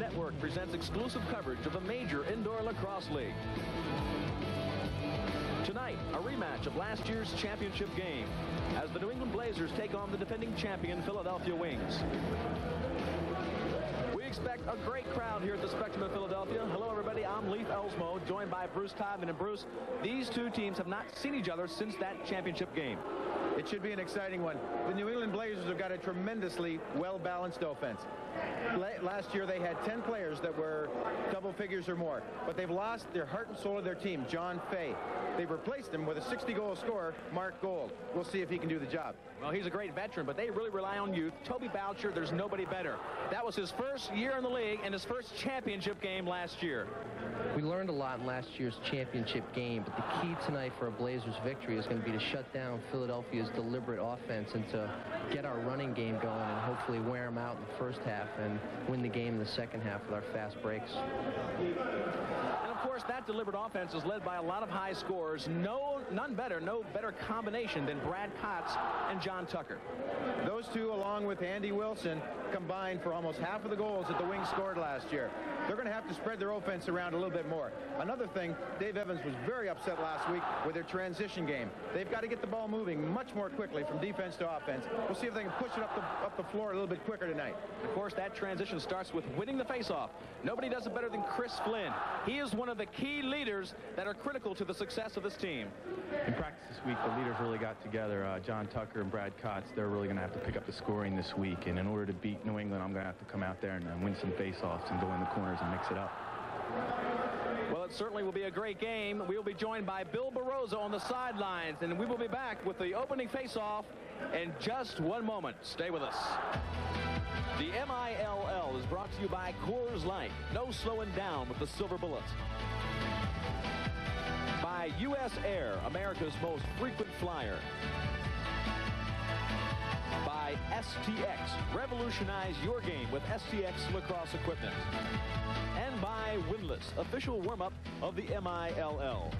Network presents exclusive coverage of the major indoor lacrosse league. Tonight, a rematch of last year's championship game as the New England Blazers take on the defending champion Philadelphia Wings. We expect a great crowd here at the Spectrum of Philadelphia. Hello, everybody. I'm Leif Elsmo, joined by Bruce Todman. And Bruce, these two teams have not seen each other since that championship game. It should be an exciting one. The New England Blazers have got a tremendously well-balanced offense. Last year, they had 10 players that were double figures or more, but they've lost their heart and soul of their team, John Fay. They've replaced him with a 60-goal scorer, Mark Gold. We'll see if he can do the job. Well, he's a great veteran, but they really rely on youth. Toby Boucher, there's nobody better. That was his first year in the league and his first championship game last year. We learned a lot in last year's championship game, but the key tonight for a Blazers victory is going to be to shut down Philadelphia's deliberate offense and to get our running game going and hopefully wear them out in the first half and win the game in the second half with our fast breaks. And of course, that deliberate offense is led by a lot of high scorers. No better combination than Brad Kotz and John Tucker. Those two, along with Andy Wilson, combined for almost half of the goals that the Wings scored last year. They're going to have to spread their offense around a little bit more. Another thing, Dave Evans was very upset last week with their transition game. They've got to get the ball moving much more quickly from defense to offense. We'll see if they can push it up the floor a little bit quicker tonight. Of course, that transition starts with winning the faceoff. Nobody does it better than Chris Flynn. He is one of the key leaders that are critical to the success of this team. In practice this week, the leaders really got together. John Tucker and Brad Kotz, they're really going to have to pick up the scoring this week. And in order to beat New England, I'm going to have to come out there and win some faceoffs and go in the corners and mix it up. Well, it certainly will be a great game. We will be joined by Bill Barroza on the sidelines, and we will be back with the opening faceoff in just one moment. Stay with us. The MILL is brought to you by Coors Light. No slowing down with the silver bullet. By U.S. Air, America's most frequent flyer. By STX. Revolutionize your game with STX lacrosse equipment. And by Windlass, official warm-up of the MILL.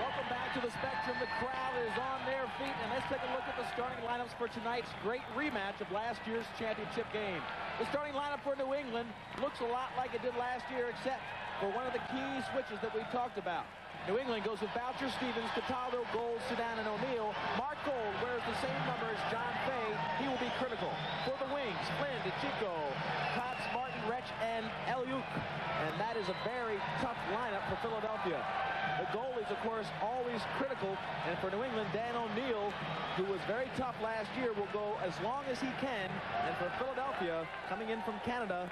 Welcome back to the Spectrum. The crowd is on their feet, and let's take a look at the starting lineups for tonight's great rematch of last year's championship game. The starting lineup for New England looks a lot like it did last year, except for one of the key switches that we talked about. New England goes with Boucher, Stevens, Cataldo, Gold, Sedan, and O'Neill. Mark Gold wears the same number as John Fay. He will be critical. For the Wings, Flynn, DeChico, Kotz, Martin, Retch, and Eliuk. And that is a very tough lineup for Philadelphia. The goalies, of course, always critical. And for New England, Dan O'Neill, who was very tough last year, will go as long as he can. And for Philadelphia, coming in from Canada,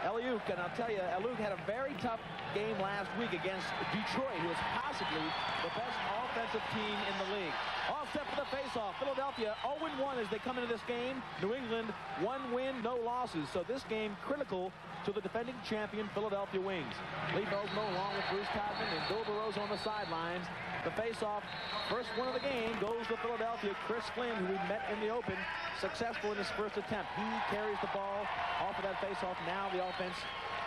Eliuk, and I'll tell you, Eliuk had a very tough game last week against Detroit, who is possibly the best offensive team in the league. All set for the faceoff. Philadelphia 0-1 as they come into this game. New England 1 win, no losses. So this game critical to the defending champion Philadelphia Wings. Leif Elsmo along with Bruce Todman and Bill Barroza on the sidelines. The faceoff, first one of the game, goes to Philadelphia. Chris Flynn, who we met in the open, successful in his first attempt. He carries the ball off of that faceoff. Now the offense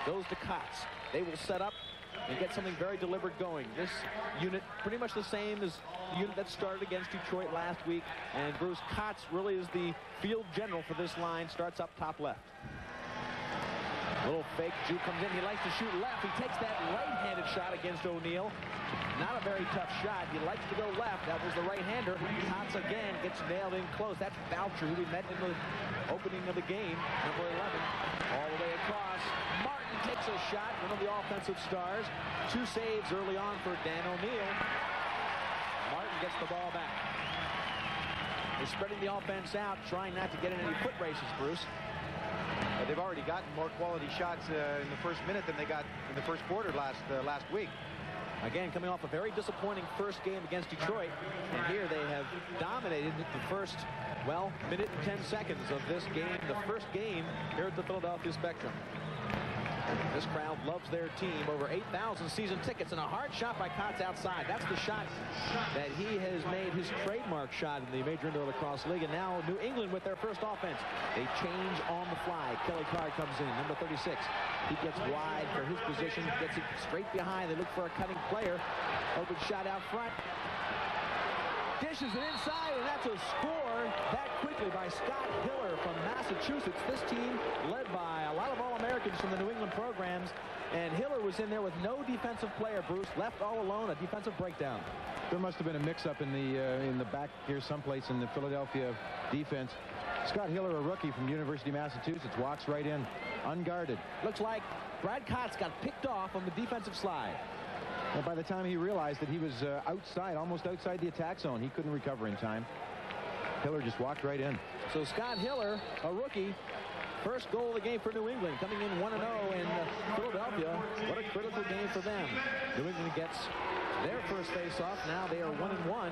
goes to Kotz. They will set up and get something very deliberate going. This unit pretty much the same as the unit that started against Detroit last week. And Bruce Kotz really is the field general for this line. Starts up top left. Little fake. Jew comes in. He likes to shoot left. He takes that right-handed shot against O'Neill. Not a very tough shot. He likes to go left. That was the right-hander. Kotz again gets nailed in close. That's Boucher, who we met in the opening of the game, number 11. All the way across. Martin takes a shot, one of the offensive stars. 2 saves early on for Dan O'Neill. Martin gets the ball back. They're spreading the offense out, trying not to get in any foot races, Bruce. They've already gotten more quality shots in the first minute than they got in the first quarter last week. Again, coming off a very disappointing first game against Detroit, and here they have dominated the first, well, minute and 10 seconds of this game, the first game here at the Philadelphia Spectrum. This crowd loves their team. Over 8,000 season tickets, and a hard shot by Kotz outside. That's the shot that he has made his trademark shot in the Major Indoor Lacrosse League. And now New England with their first offense. They change on the fly. Kelly Carr comes in, number 36. He gets wide for his position, gets it straight behind. They look for a cutting player. Open shot out front. Dishes it inside, and that's a score that quickly by Scott Hiller from Massachusetts. This team led by a lot of All-Americans from the New England programs, and Hiller was in there with no defensive player, Bruce, left all alone, a defensive breakdown. There must have been a mix-up in the back here someplace in the Philadelphia defense. Scott Hiller, a rookie from University of Massachusetts, walks right in, unguarded. Looks like Brad Kotz got picked off on the defensive slide. And by the time he realized that he was outside, almost outside the attack zone, he couldn't recover in time. Hiller just walked right in. So Scott Hiller, a rookie, first goal of the game for New England, coming in 1-0 in Philadelphia. What a critical game for them. New England gets their first face-off. Now they are 1-1.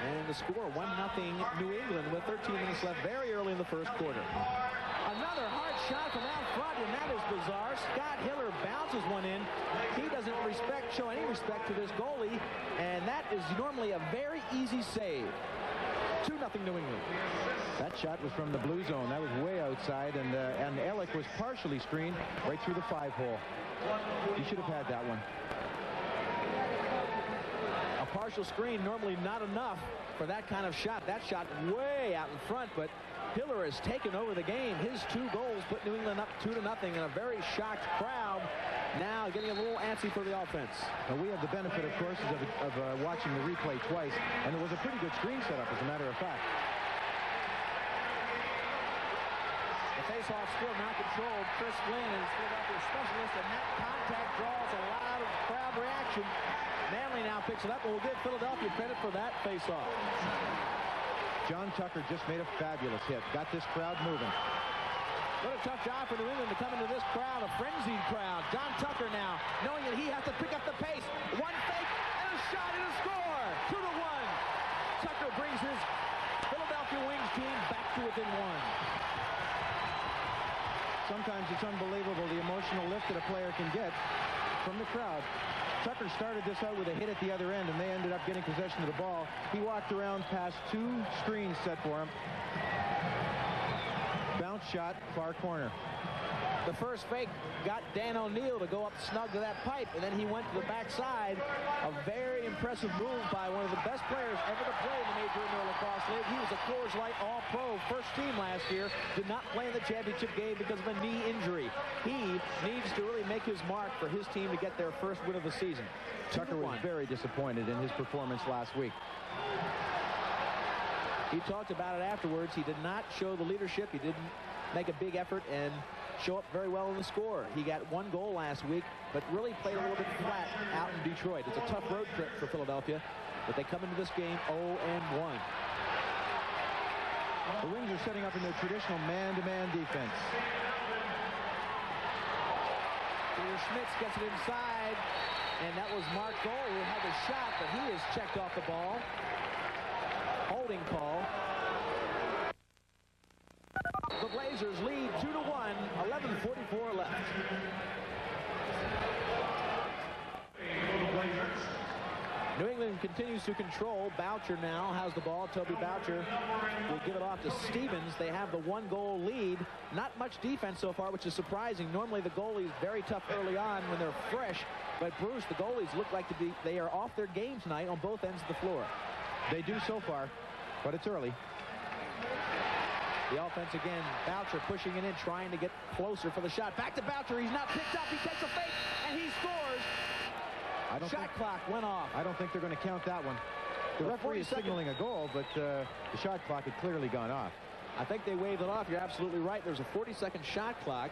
And the score, 1-0 New England with 13 minutes left very early in the first quarter. Another hard shot from out front, and that is bizarre. Scott Hiller bounces one in. He doesn't show any respect to this goalie, and that is normally a very easy save. 2-0 New England. That shot was from the blue zone. That was way outside, and Ellick was partially screened right through the 5-hole. He should have had that one. A partial screen, normally not enough for that kind of shot. That shot way out in front, but Hiller has taken over the game. His 2 goals put New England up 2-0 in a very shocked crowd. Now getting a little antsy for the offense. Now we have the benefit, of course, of watching the replay twice, and there was a pretty good screen setup, as a matter of fact. The face-off still not controlled. Chris Flynn is Philadelphia specialist, and that contact draws a lot of crowd reaction. Manley now picks it up, and we'll give Philadelphia credit for that face-off. John Tucker just made a fabulous hit. Got this crowd moving. What a tough job for New England to come into this crowd, a frenzied crowd. John Tucker now, knowing that he has to pick up the pace. One fake, and a shot, and a score. 2-1. Tucker brings his Philadelphia Wings team back to within 1. Sometimes it's unbelievable the emotional lift that a player can get from the crowd. Tucker started this out with a hit at the other end, and they ended up getting possession of the ball. He walked around past 2 screens set for him. Bounce shot, far corner. The first fake got Dan O'Neill to go up snug to that pipe, and then he went to the backside. A very impressive move by one of the best players ever to play in the Major Indoor Lacrosse League. He was a Coors Light All-Pro first team last year. Did not play in the championship game because of a knee injury. He needs to really make his mark for his team to get their first win of the season. Tucker was very disappointed in his performance last week. He talked about it afterwards. He did not show the leadership. He didn't make a big effort and show up very well in the score. He got 1 goal last week, but really played a little bit flat out in Detroit. It's a tough road trip for Philadelphia, but they come into this game 0-1. The Wings are setting up in their traditional man-to-man defense. Peter Schmitz gets it inside, and that was Mark Gohl who had the shot, but he is checked off the ball. Holding call. The Blazers lead 2-1, 11:44 left. New England continues to control. Boucher now has the ball. Toby Boucher will give it off to Stevens. They have the 1-goal lead. Not much defense so far, which is surprising. Normally the goalies very tough early on when they're fresh. But Bruce, the goalies look like they are off their game tonight on both ends of the floor. They do so far, but it's early. The offense again, Boucher pushing it in, trying to get closer for the shot. Back to Boucher, he's not picked up, he takes a fake, and he scores. Shot clock went off. I don't think they're going to count that one. The referee is signaling a goal, but the shot clock had clearly gone off. I think they waved it off. You're absolutely right. There's a 40-second shot clock.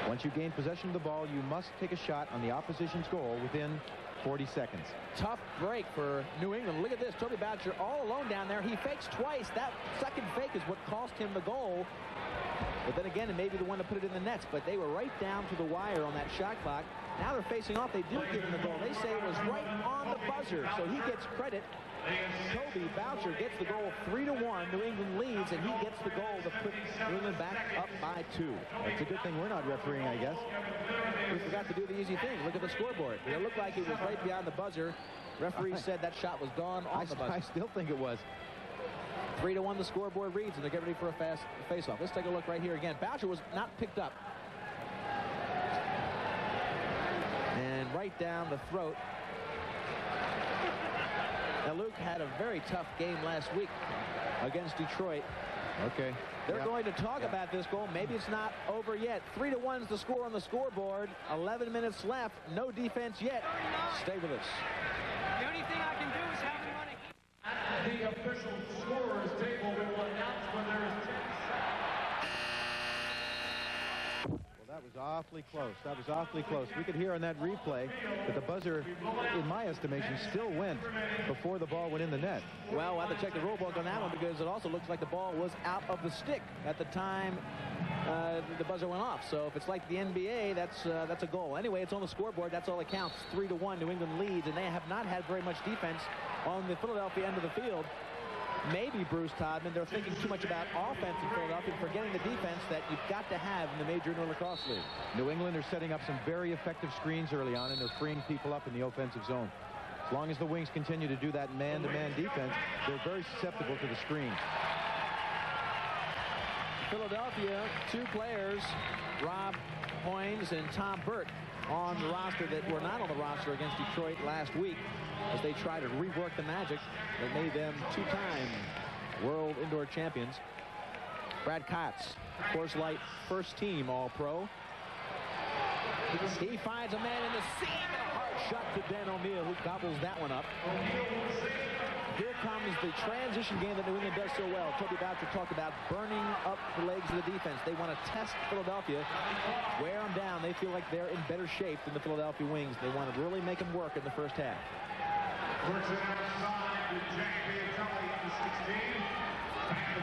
Once you gain possession of the ball, you must take a shot on the opposition's goal within 40 seconds. Tough break for New England. Look at this. Toby Boucher all alone down there. He fakes twice. That second fake is what cost him the goal. But then again, it may be the one to put it in the nets. But they were right down to the wire on that shot clock. Now they're facing off. They do give him the goal. They say it was right on the buzzer. So he gets credit. Toby Boucher gets the goal 3-1. New England leads, and he gets the goal to put New England back up by 2. It's a good thing we're not refereeing, I guess. We forgot to do the easy thing. Look at the scoreboard. It looked like it was right beyond the buzzer. Referee said that shot was gone on the buzzer. I still think it was. 3-1 the scoreboard reads, and they're getting ready for a fast face-off. Let's take a look right here again. Boucher was not picked up. And right down the throat Now, Luke had a very tough game last week against Detroit. Okay. They're going to talk about this goal. Maybe it's not over yet. 3-1 is the score on the scoreboard. 11 minutes left. No defense yet. Stay with us. The only thing I can do is have him running. At the official scorer's table, we will announce when there is 10 seconds. Well, that was awfully close. That was awfully close. We could hear on that replay that the buzzer, in my estimation, still went before the ball went in the net. Well, we'll have to check the rule book on that one because it also looks like the ball was out of the stick at the time the buzzer went off. So if it's like the NBA, that's a goal. Anyway, it's on the scoreboard. That's all that counts. 3-1. New England leads, and they have not had very much defense on the Philadelphia end of the field. Maybe, Bruce Todman, they're thinking too much about offense in Philadelphia, forgetting the defense that you've got to have in the Major Indoor Lacrosse League. New England are setting up some very effective screens early on, and they're freeing people up in the offensive zone. As long as the Wings continue to do that man-to-man defense, they're very susceptible to the screen. Philadelphia, 2 players, Rob Hoynes and Tom Burt, on the roster that were not on the roster against Detroit last week as they try to rework the magic that made them 2-time world indoor champions. Brad Kotz, Coors Light first team All-Pro. He finds a man in the seam and a hard shot to Dan O'Neill, who gobbles that one up. Here comes the transition game that New England does so well. Toby Boucher talked about burning up the legs of the defense. They want to test Philadelphia, wear them down. They feel like they're in better shape than the Philadelphia Wings. They want to really make them work in the first half.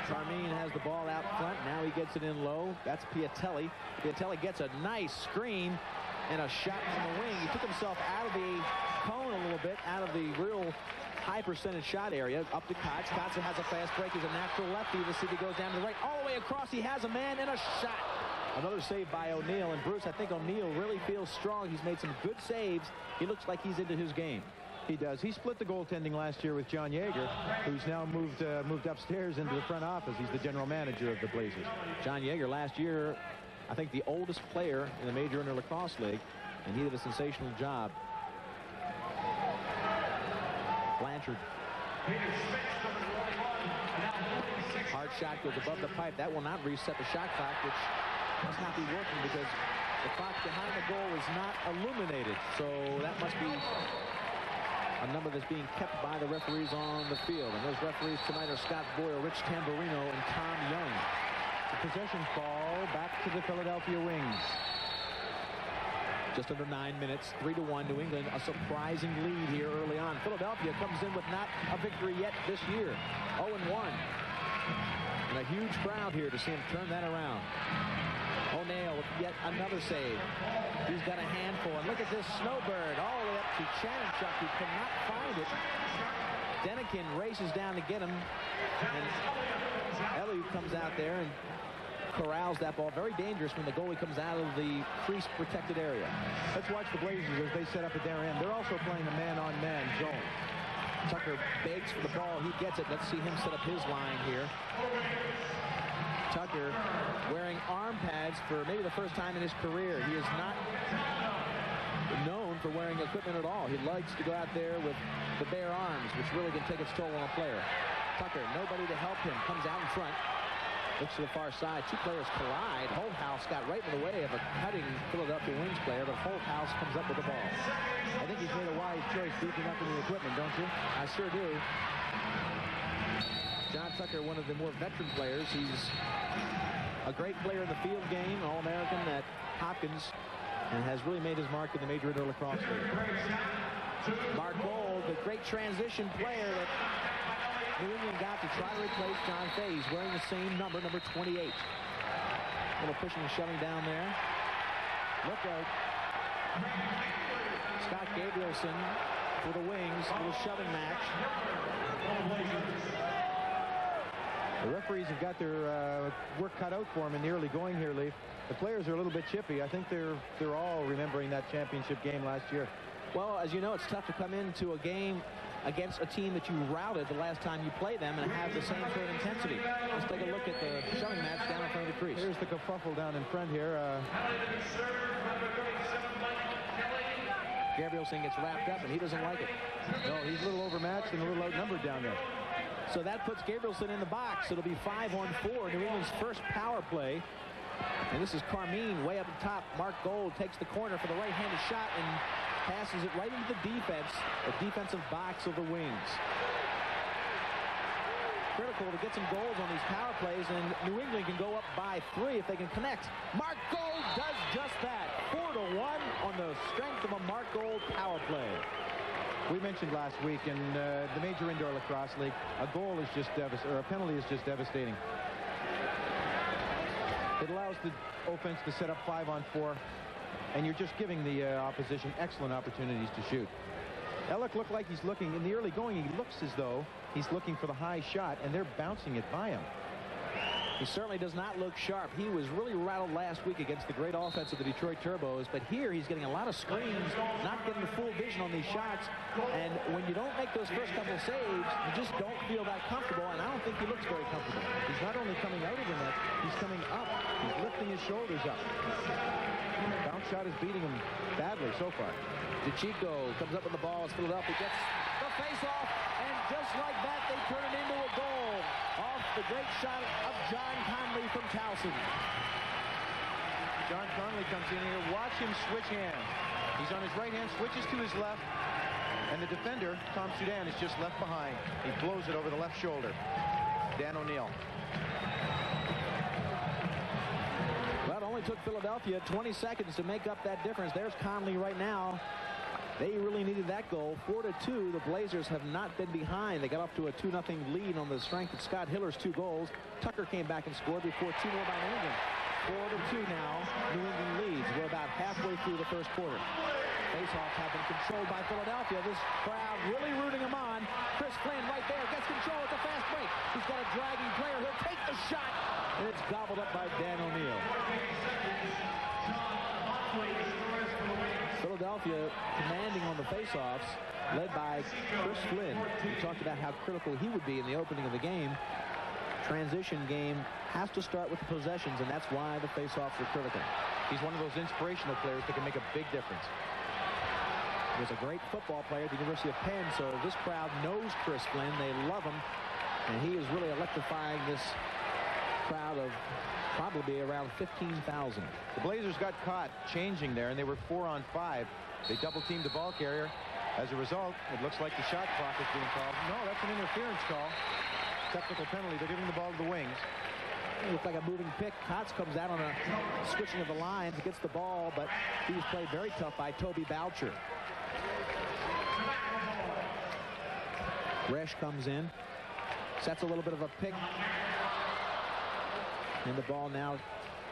Charmin has the ball out front. Now he gets it in low. That's Piatelli. Piatelli gets a nice screen and a shot from the wing. He took himself out of the cone a little bit, out of the real high percentage shot area. Up to Kotz. Kotz has a fast break. He's a natural lefty. Let's see if he goes down to the right. All the way across. He has a man and a shot. Another save by O'Neill. And Bruce, I think O'Neill really feels strong. He's made some good saves. He looks like he's into his game. He does. He split the goaltending last year with John Yeager, who's now moved upstairs into the front office. He's the general manager of the Blazers. John Yeager last year, I think the oldest player in the Major Indoor Lacrosse League, and he did a sensational job. Blanchard. Hard shot goes above the pipe. That will not reset the shot clock, which must not be working because the clock behind the goal is not illuminated. So that must be a number that's being kept by the referees on the field. And those referees tonight are Scott Boyle, Rich Tamburino, and Tom Young. The possession ball back to the Philadelphia Wings. Just under 9 minutes, 3-1. New England, a surprising lead here early on. Philadelphia comes in with not a victory yet this year. 0-1. And a huge crowd here to see him turn that around. O'Neill with yet another save. He's got a handful. And look at this snowbird all the way up to Chanenchuk, who cannot find it. Denikin races down to get him. And Elliott comes out there and corrals that ball. Very dangerous when the goalie comes out of the crease-protected area. Let's watch the Blazers as they set up at their end. They're also playing a man-on-man zone. Tucker begs for the ball. He gets it. Let's see him set up his line here. Tucker wearing arm pads for maybe the first time in his career. He is not known for wearing equipment at all. He likes to go out there with the bare arms, which really can take its toll on a player. Tucker, nobody to help him, comes out in front. Looks to the far side. 2 players collide. Holthouse got right in the way of a cutting Philadelphia Wings player, but Holthouse comes up with the ball. I think he's made a wise choice beefing up in the equipment, don't you? I sure do. John Tucker, one of the more veteran players. He's a great player in the field game, All-American at Hopkins, and has really made his mark in the Major Indoor Lacrosse League. Mark Gold, the great transition player that New England got to try to replace John Fay. He's wearing the same number 28. A little pushing and shoving down there. Look out. Scott Gabrielson for the Wings. A little shoving match. The referees have got their work cut out for them in the early going here, Leaf. The players are a little bit chippy. I think they're all remembering that championship game last year. Well, as you know, it's tough to come into a game against a team that you routed the last time you played them and have the same sort of intensity. Let's take a look at the shoving match down in front of the crease. Here's the kerfuffle down in front here. Gabrielson gets wrapped up, and he doesn't like it. No, he's a little overmatched and a little outnumbered down there. So that puts Gabrielson in the box. It'll be 5-on-4. New England's first power play. And this is Carmine way up the top. Mark Gold takes the corner for the right-handed shot and passes it right into the defense, the defensive box of the Wings. Critical to get some goals on these power plays, and New England can go up by 3 if they can connect. Mark Gold does just that. 4-1 on the strength of a Mark Gold power play. We mentioned last week in the Major Indoor Lacrosse League, a goal is just devastating, or a penalty is just devastating. It allows the offense to set up 5-on-4, and you're just giving the opposition excellent opportunities to shoot. Ellick looked like he's looking, in the early going, he looks as though he's looking for the high shot, and they're bouncing it by him. He certainly does not look sharp. He was really rattled last week against the great offense of the Detroit Turbos, but here he's getting a lot of screens, not getting the full vision on these shots, and when you don't make those first couple saves, you just don't feel that comfortable, and I don't think he looks very comfortable. He's not only coming out of the net, he's coming up. He's lifting his shoulders up. The bounce shot is beating him badly so far. DeChico comes up with the ball as Philadelphia gets the face-off, and just like that, they turn it into a goal off the great shot of John Conley from Towson. John Conley comes in here. Watch him switch hands. He's on his right hand, switches to his left, and the defender, Tom Sudan, is just left behind. He blows it over the left shoulder. Dan O'Neill. Well, it only took Philadelphia 20 seconds to make up that difference. There's Conley right now. They really needed that goal. 4-2. The Blazers have not been behind. They got up to a 2-0 lead on the strength of Scott Hiller's 2 goals. Tucker came back and scored before 2 more by New England. 4-2 now. New England leads. We're about halfway through the first quarter. Faceoffs have been controlled by Philadelphia. This crowd really rooting him on. Chris Flynn right there gets control. It's a fast break. He's got a dragging player. He'll take the shot, and it's gobbled up by Dan O'Neill. Philadelphia commanding on the faceoffs, led by Chris Flynn. We talked about how critical he would be in the opening of the game. Transition game has to start with the possessions, and that's why the faceoffs are critical. He's one of those inspirational players that can make a big difference. He was a great football player at the University of Penn, so this crowd knows Chris Flynn. They love him, and he is really electrifying this crowd of probably around 15,000. The Blazers got caught changing there, and they were 4-on-5. They double-teamed the ball carrier. As a result, it looks like the shot clock is being called. No, that's an interference call. Technical penalty. They're giving the ball to the Wings. It looked like a moving pick. Kotz comes out on a switching of the lines, gets the ball, but he was played very tough by Toby Boucher. Resch comes in, sets a little bit of a pick. And the ball now,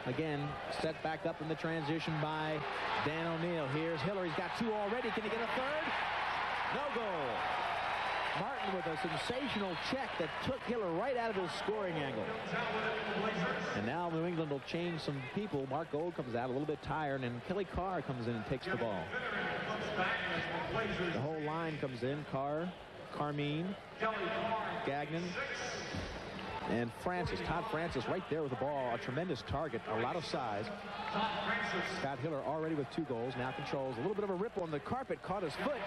again, set back up in the transition by Dan O'Neill. Here's Hiller. He's got 2 already. Can he get a third? No goal. Martin with a sensational check that took Hiller right out of his scoring angle. And now New England will change some people. Mark Gold comes out a little bit tired, and Kelly Carr comes in and takes the ball. The whole line comes in. Carr, Carmine, Gagnon, and Francis, Todd Francis right there with the ball. A tremendous target, a lot of size. Scott Hiller already with 2 goals, now controls. A little bit of a ripple on the carpet, caught his foot.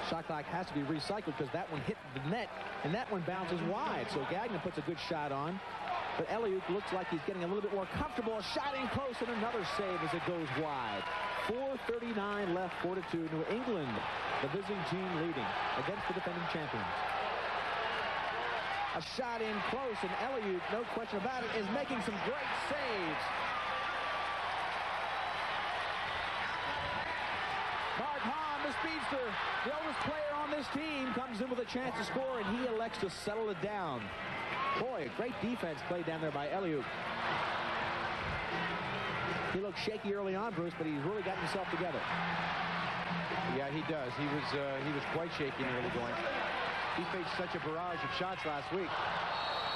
Shot clock has to be recycled because that one hit the net, and that one bounces wide. So Gagnon puts a good shot on. But Eliuk looks like he's getting a little bit more comfortable. A shot in close and another save as it goes wide. 4:39 left, 4-2. New England, the visiting team, leading against the defending champions. A shot in close, and Eliuk, no question about it, is making some great saves. Mark Hahn, the speedster, the oldest player on this team, comes in with a chance to score, and he elects to settle it down. Boy, a great defense played down there by Eliuk. He looked shaky early on, Bruce, but he's really gotten himself together. Yeah, he does. He was quite shaky in the early going. He faced such a barrage of shots last week.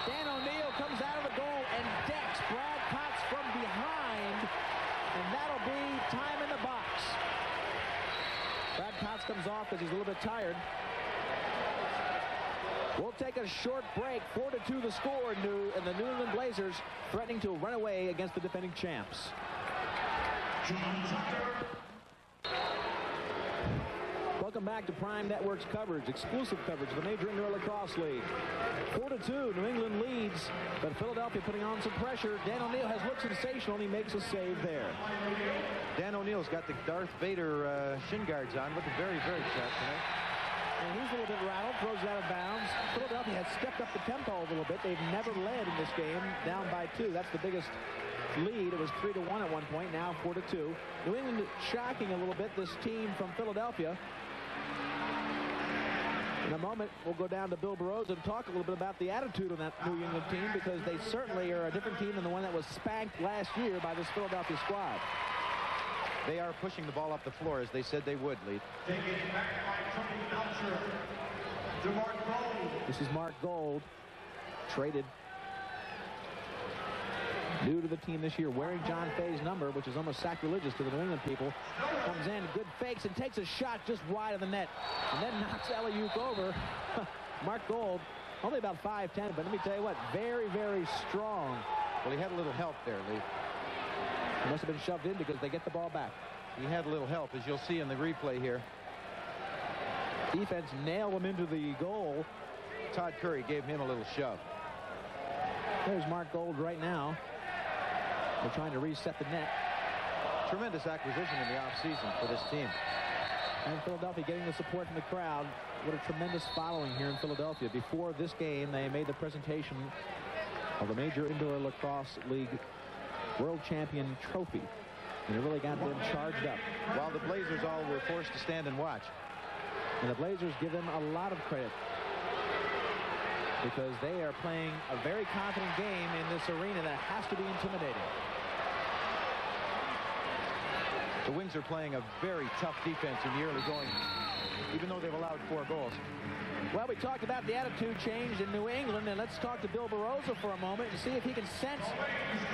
Dan O'Neill comes out of the goal and decks Brad Kotz from behind, and that'll be time in the box. Brad Kotz comes off because he's a little bit tired. We'll take a short break. 4-2 the score, and the New England Blazers threatening to run away against the defending champs. Welcome back to Prime Networks coverage, exclusive coverage of the Major Indoor Lacrosse League. 4-2, New England leads, but Philadelphia putting on some pressure. Dan O'Neill has looked sensational, and he makes a save there. Dan O'Neill's got the Darth Vader shin guards on, looking very, very sharp tonight. And he's a little bit rattled, throws it out of bounds. Philadelphia has stepped up the tempo a little bit. They've never led in this game, down by 2. That's the biggest lead. It was 3-1 at one point, now 4-2. New England shocking a little bit this team from Philadelphia. In a moment, we'll go down to Bill Barroza and talk a little bit about the attitude of that New England team, because they certainly are a different team than the one that was spanked last year by this Philadelphia squad. They are pushing the ball up the floor as they said they would, Lee. This is Mark Gold, traded. New to the team this year, wearing John Fay's number, which is almost sacrilegious to the New England people. Comes in, good fakes, and takes a shot just wide of the net. And then knocks Eliuk over. Mark Gold, only about 5'10", but let me tell you what, very, very strong. Well, he had a little help there, Lee. He must have been shoved in because they get the ball back. He had a little help, as you'll see in the replay here. Defense nailed him into the goal. Todd Curry gave him a little shove. There's Mark Gold right now. They're trying to reset the net. Tremendous acquisition in the offseason for this team. And Philadelphia getting the support from the crowd. What a tremendous following here in Philadelphia. Before this game, they made the presentation of the Major Indoor Lacrosse League World Champion Trophy. And it really got them charged up. While the Blazers all were forced to stand and watch. And the Blazers give them a lot of credit, because they are playing a very confident game in this arena that has to be intimidating. The Wings are playing a very tough defense in the early going, even though they've allowed 4 goals. Well, we talked about the attitude change in New England, and let's talk to Bill Barroza for a moment and see if he can sense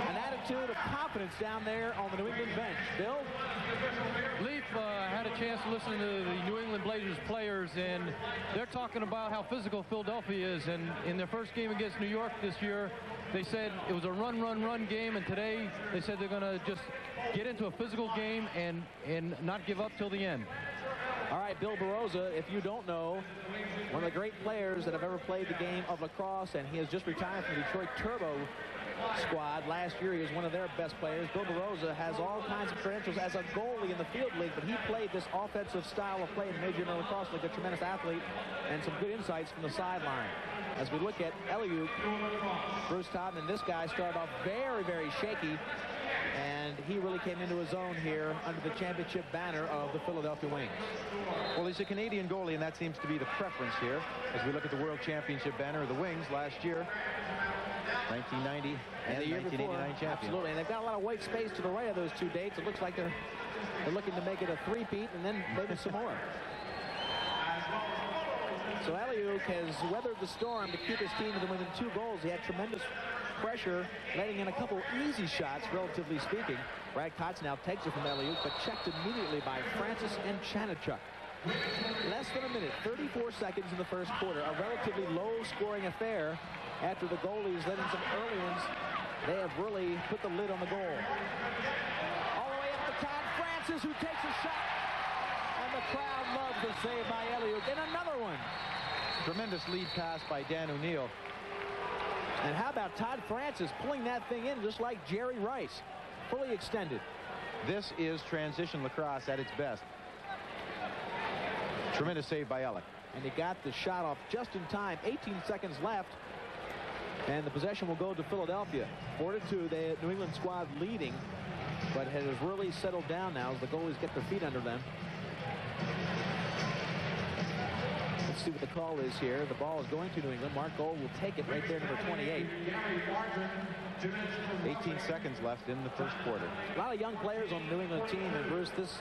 an attitude of confidence down there on the New England bench. Bill? Leaf had a chance to listen to the New England Blazers players, and they're talking about how physical Philadelphia is. And in their first game against New York this year, they said it was a run game, and today they said they're going to just get into a physical game and not give up till the end. All right, Bill Barroza, if you don't know, one of the great players that have ever played the game of lacrosse, and he has just retired from the Detroit Turbo squad. Last year, he was one of their best players. Bill Barroza has all kinds of credentials as a goalie in the field league, but he played this offensive style of play in the Major Indoor Lacrosse League, a tremendous athlete, and some good insights from the sideline. As we look at Eliuk, Bruce Todman, this guy started off very, very shaky, and he really came into his own here under the championship banner of the Philadelphia Wings. Well, he's a Canadian goalie, and that seems to be the preference here as we look at the World Championship banner of the Wings last year. 1990 and the 1989 champion. Absolutely, and they've got a lot of white space to the right of those 2 dates. It looks like they're looking to make it a three-peat and then maybe some more. So Eliuk has weathered the storm to keep his team within 2 goals. He had tremendous pressure, letting in a couple easy shots, relatively speaking. Brad Kotz now takes it from Eliuk, but checked immediately by Francis and Chanachuk. Less than a minute, 34 seconds in the first quarter. A relatively low-scoring affair after the goalies let in some early ones. They have really put the lid on the goal. All the way up to Todd Francis, who takes a shot. And the crowd loves the save by Eliuk. And another one. Tremendous lead pass by Dan O'Neill. And how about Todd Francis pulling that thing in just like Jerry Rice, fully extended. This is transition lacrosse at its best. Tremendous save by Eliuk. And he got the shot off just in time. 18 seconds left. And the possession will go to Philadelphia. 4-2, the New England squad leading, but it has really settled down now as the goalies get their feet under them. Let's see what the call is here. The ball is going to New England. Mark Gold will take it right there, number 28. 18 seconds left in the first quarter. A lot of young players on the New England team, and Bruce, this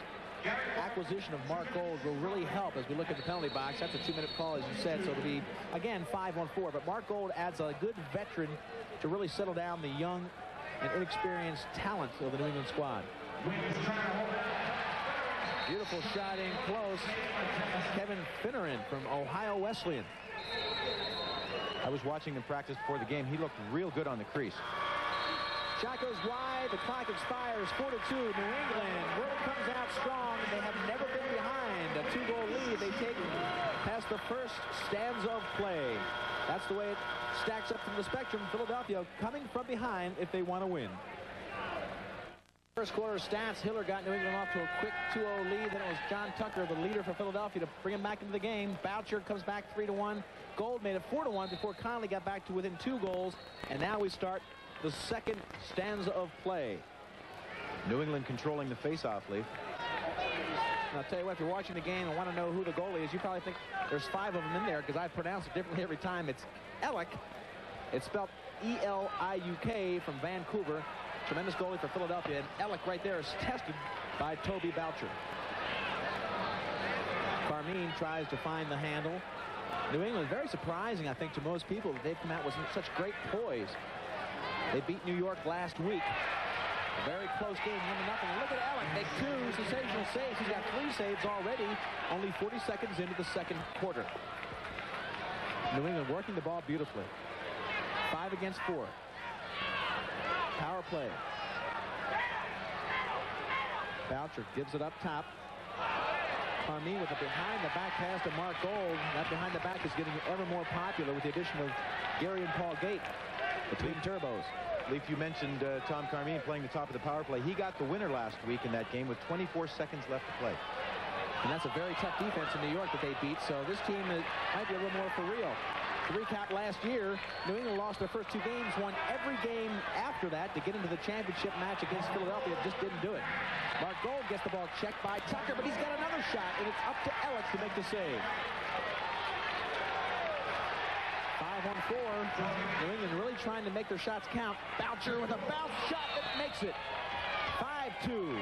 acquisition of Mark Gold will really help as we look at the penalty box. That's a 2-minute call, as you said, so it'll be, again, 5-on-4. But Mark Gold adds a good veteran to really settle down the young and inexperienced talent of the New England squad. Beautiful shot in close. Kevin Finneran from Ohio Wesleyan. I was watching him practice before the game. He looked real good on the crease. Shot goes wide. The clock expires. 4-2. New England really comes out strong. They have never been behind. A 2-goal lead. They take past the first stanza of play. That's the way it stacks up from the spectrum. Philadelphia coming from behind if they want to win. First quarter stats, Hiller got New England off to a quick 2-0 lead. Then it was John Tucker, the leader for Philadelphia, to bring him back into the game. Boucher comes back 3-1. Gold made it 4-1 before Connolly got back to within 2 goals. And now we start the second stanza of play. New England controlling the face-off, Leaf. And I'll tell you what, if you're watching the game and want to know who the goalie is, you probably think there's 5 of them in there because I pronounce it differently every time. It's Eliuk. It's spelled E-L-I-U-K from Vancouver. Tremendous goalie for Philadelphia. And Eliuk right there is tested by Toby Boucher. Carmine tries to find the handle. New England, very surprising, I think, to most people that they've come out with such great poise. They beat New York last week. A very close game, 1-0. Look at Eliuk, make 2 sensational saves. He's got 3 saves already, only 40 seconds into the second quarter. New England working the ball beautifully. 5 against 4. Power play. Boucher gives it up top. Carmine with a behind-the-back pass to Mark Gold. That behind-the-back is getting ever more popular with the addition of Gary and Paul Gate, the twin turbos. Leaf, you mentioned Tom Carmine playing the top of the power play. He got the winner last week in that game with 24 seconds left to play. And that's a very tough defense in New York that they beat, so this team might be a little more for real. To recap last year, New England lost their first 2 games, won every game after that to get into the championship match against Philadelphia. Just didn't do it. Mark Gold gets the ball checked by Tucker, but he's got another shot, and it's up to Eliuk to make the save. 5-on-4. New England really trying to make their shots count. Boucher with a bounce shot that makes it. 5-2.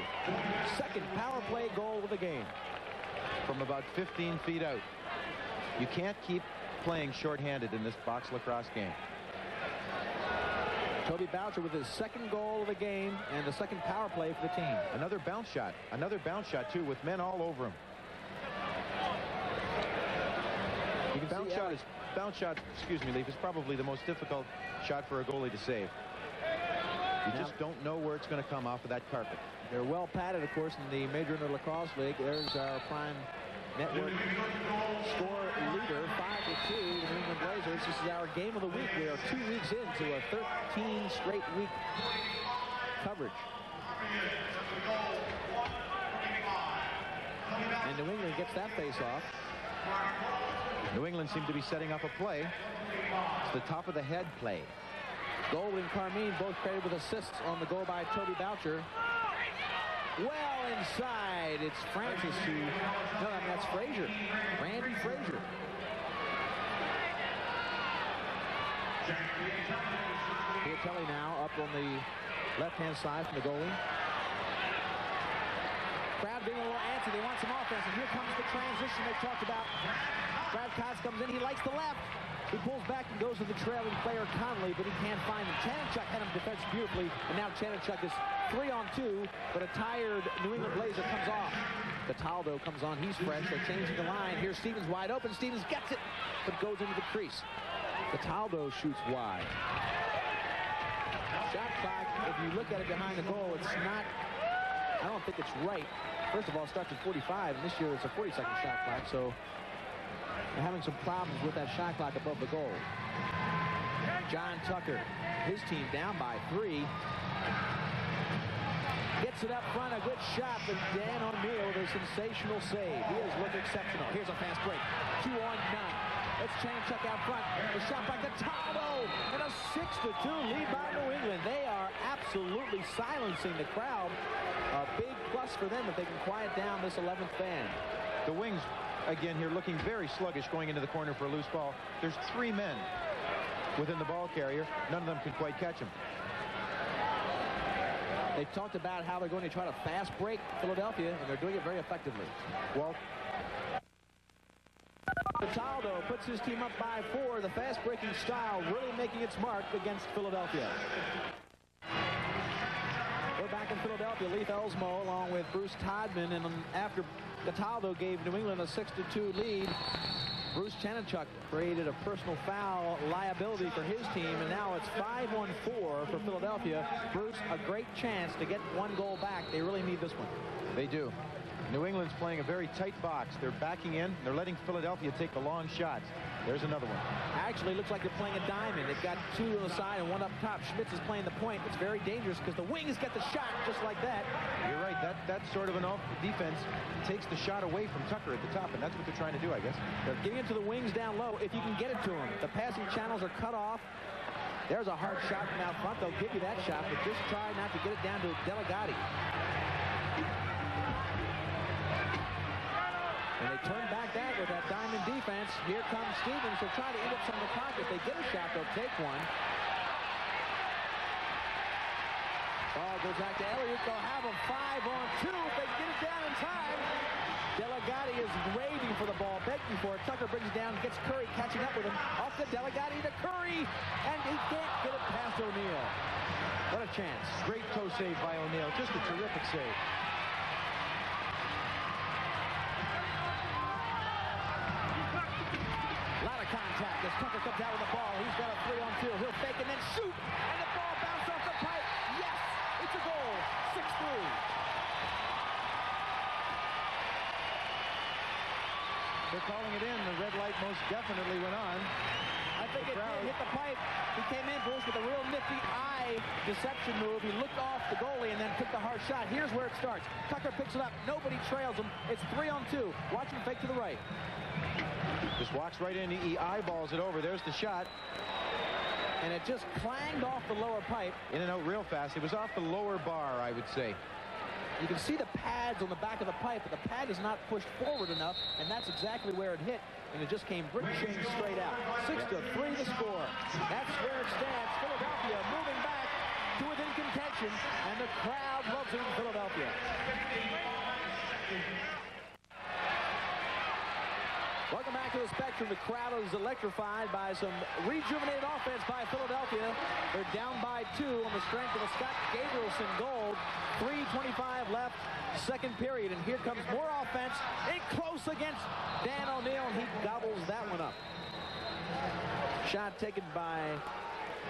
Second power play goal of the game. From about 15 feet out. You can't keep playing shorthanded in this box lacrosse game. Toby Boucher with his second goal of the game and the second power play for the team. Another bounce shot too, with men all over him. You can bounce shot, excuse me, Leaf, is probably the most difficult shot for a goalie to save. You just don't know where it's going to come off of that carpet. They're well padded, of course, in the Major Inter Lacrosse League. There's our Prime Network score leader, 5-2, the New England Blazers. This is our game of the week. We are 2 weeks into a 13 straight week coverage. And New England gets that face off. New England seem to be setting up a play. It's the top of the head play. Gold and Carmine both credited with assists on the goal by Toby Boucher. Well inside, it's Francis who, no, I mean, that's Frazier, Randy Frazier. Piatelli now up on the left-hand side from the goalie. Crowd being a little antsy, they want some offense, and here comes the transition they talked about. Brad Cox comes in, he likes the left. He pulls back and goes to the trailing player Connolly, but he can't find him. Chanenchuk had him defense beautifully, and now Chanenchuk is 3-on-2, but a tired New England Blazer comes off. Cataldo comes on, he's fresh, they're changing the line. Here's Stevens wide open, Stevens gets it, but goes into the crease. Cataldo shoots wide. Shot clock, if you look at it behind the goal, it's not, I don't think it's right. First of all, it starts at 45, and this year it's a 40-second shot clock, so they're having some problems with that shot clock above the goal. John Tucker, his team down by 3. Gets it up front, a good shot, but Dan O'Neill with a sensational save. He has looked exceptional. Here's a fast break. 2-on-9. Let's Chanenchuk out front. The shot by Cataldo, and a 6-2 lead by New England. They are absolutely silencing the crowd. A big plus for them if they can quiet down this 11th fan. The Wings, again here, looking very sluggish going into the corner for a loose ball. There's 3 men within the ball carrier. None of them can quite catch him. They talked about how they're going to try to fast break Philadelphia, and they're doing it very effectively. Well, Cataldo puts his team up by 4. The fast breaking style really making its mark against Philadelphia. We're back in Philadelphia. Leif Elsmo along with Bruce Todman, and after Cataldo gave New England a 6-2 lead, Bruce Chanachuk created a personal foul liability for his team, and now it's 5-on-4 for Philadelphia. Bruce, a great chance to get 1 goal back. They really need this one. They do. New England's playing a very tight box. They're backing in. They're letting Philadelphia take the long shots. There's another one. Actually, looks like they're playing a diamond. They've got 2 on the side and 1 up top. Schmitz is playing the point. It's very dangerous because the wings get the shot just like that. You're right. That sort of an defense takes the shot away from Tucker at the top, and that's what they're trying to do, I guess. They're getting it to the wings down low if you can get it to them. The passing channels are cut off. There's a hard shot from out front. They'll give you that shot, but just try not to get it down to Delegati. And they turn back that with that diamond defense. Here comes Stevens. They'll try to eat up some of the clock. If they get a shot, they'll take one. Ball goes back to Elliott. They'll have them 5-on-2 if they get it down in time. Delegati is waiting for the ball, begging for it. Tucker brings it down, gets Curry catching up with him. Off to Delegati to Curry, and he can't get it past O'Neal. What a chance. Great toe save by O'Neal. Just a terrific save. Contact as Tucker comes out with the ball. He's got a 3-on-2. He'll fake and then shoot. And the ball bounced off the pipe. Yes, it's a goal. 6-3. They're calling it in. The red light most definitely went on. I think it did hit the pipe. He came in, Bruce, with a real nifty eye deception move. He looked off the goalie and then took the hard shot. Here's where it starts. Tucker picks it up. Nobody trails him. It's 3-on-2. Watch him fake to the right. Just walks right in. He eyeballs it over. There's the shot. And it just clanged off the lower pipe. In and out real fast. It was off the lower bar, I would say. You can see the pads on the back of the pipe, but the pad is not pushed forward enough, and that's exactly where it hit. And it just came ricocheting straight out. 6-3 the score. That's where it stands. Philadelphia moving back to within contention, and the crowd loves it in Philadelphia. Welcome back to the Spectrum. The crowd is electrified by some rejuvenated offense by Philadelphia. They're down by 2 on the strength of a Scott Gabrielson goal. 3:25 left, second period, and here comes more offense. In close against Dan O'Neal, and he gobbles that one up. Shot taken by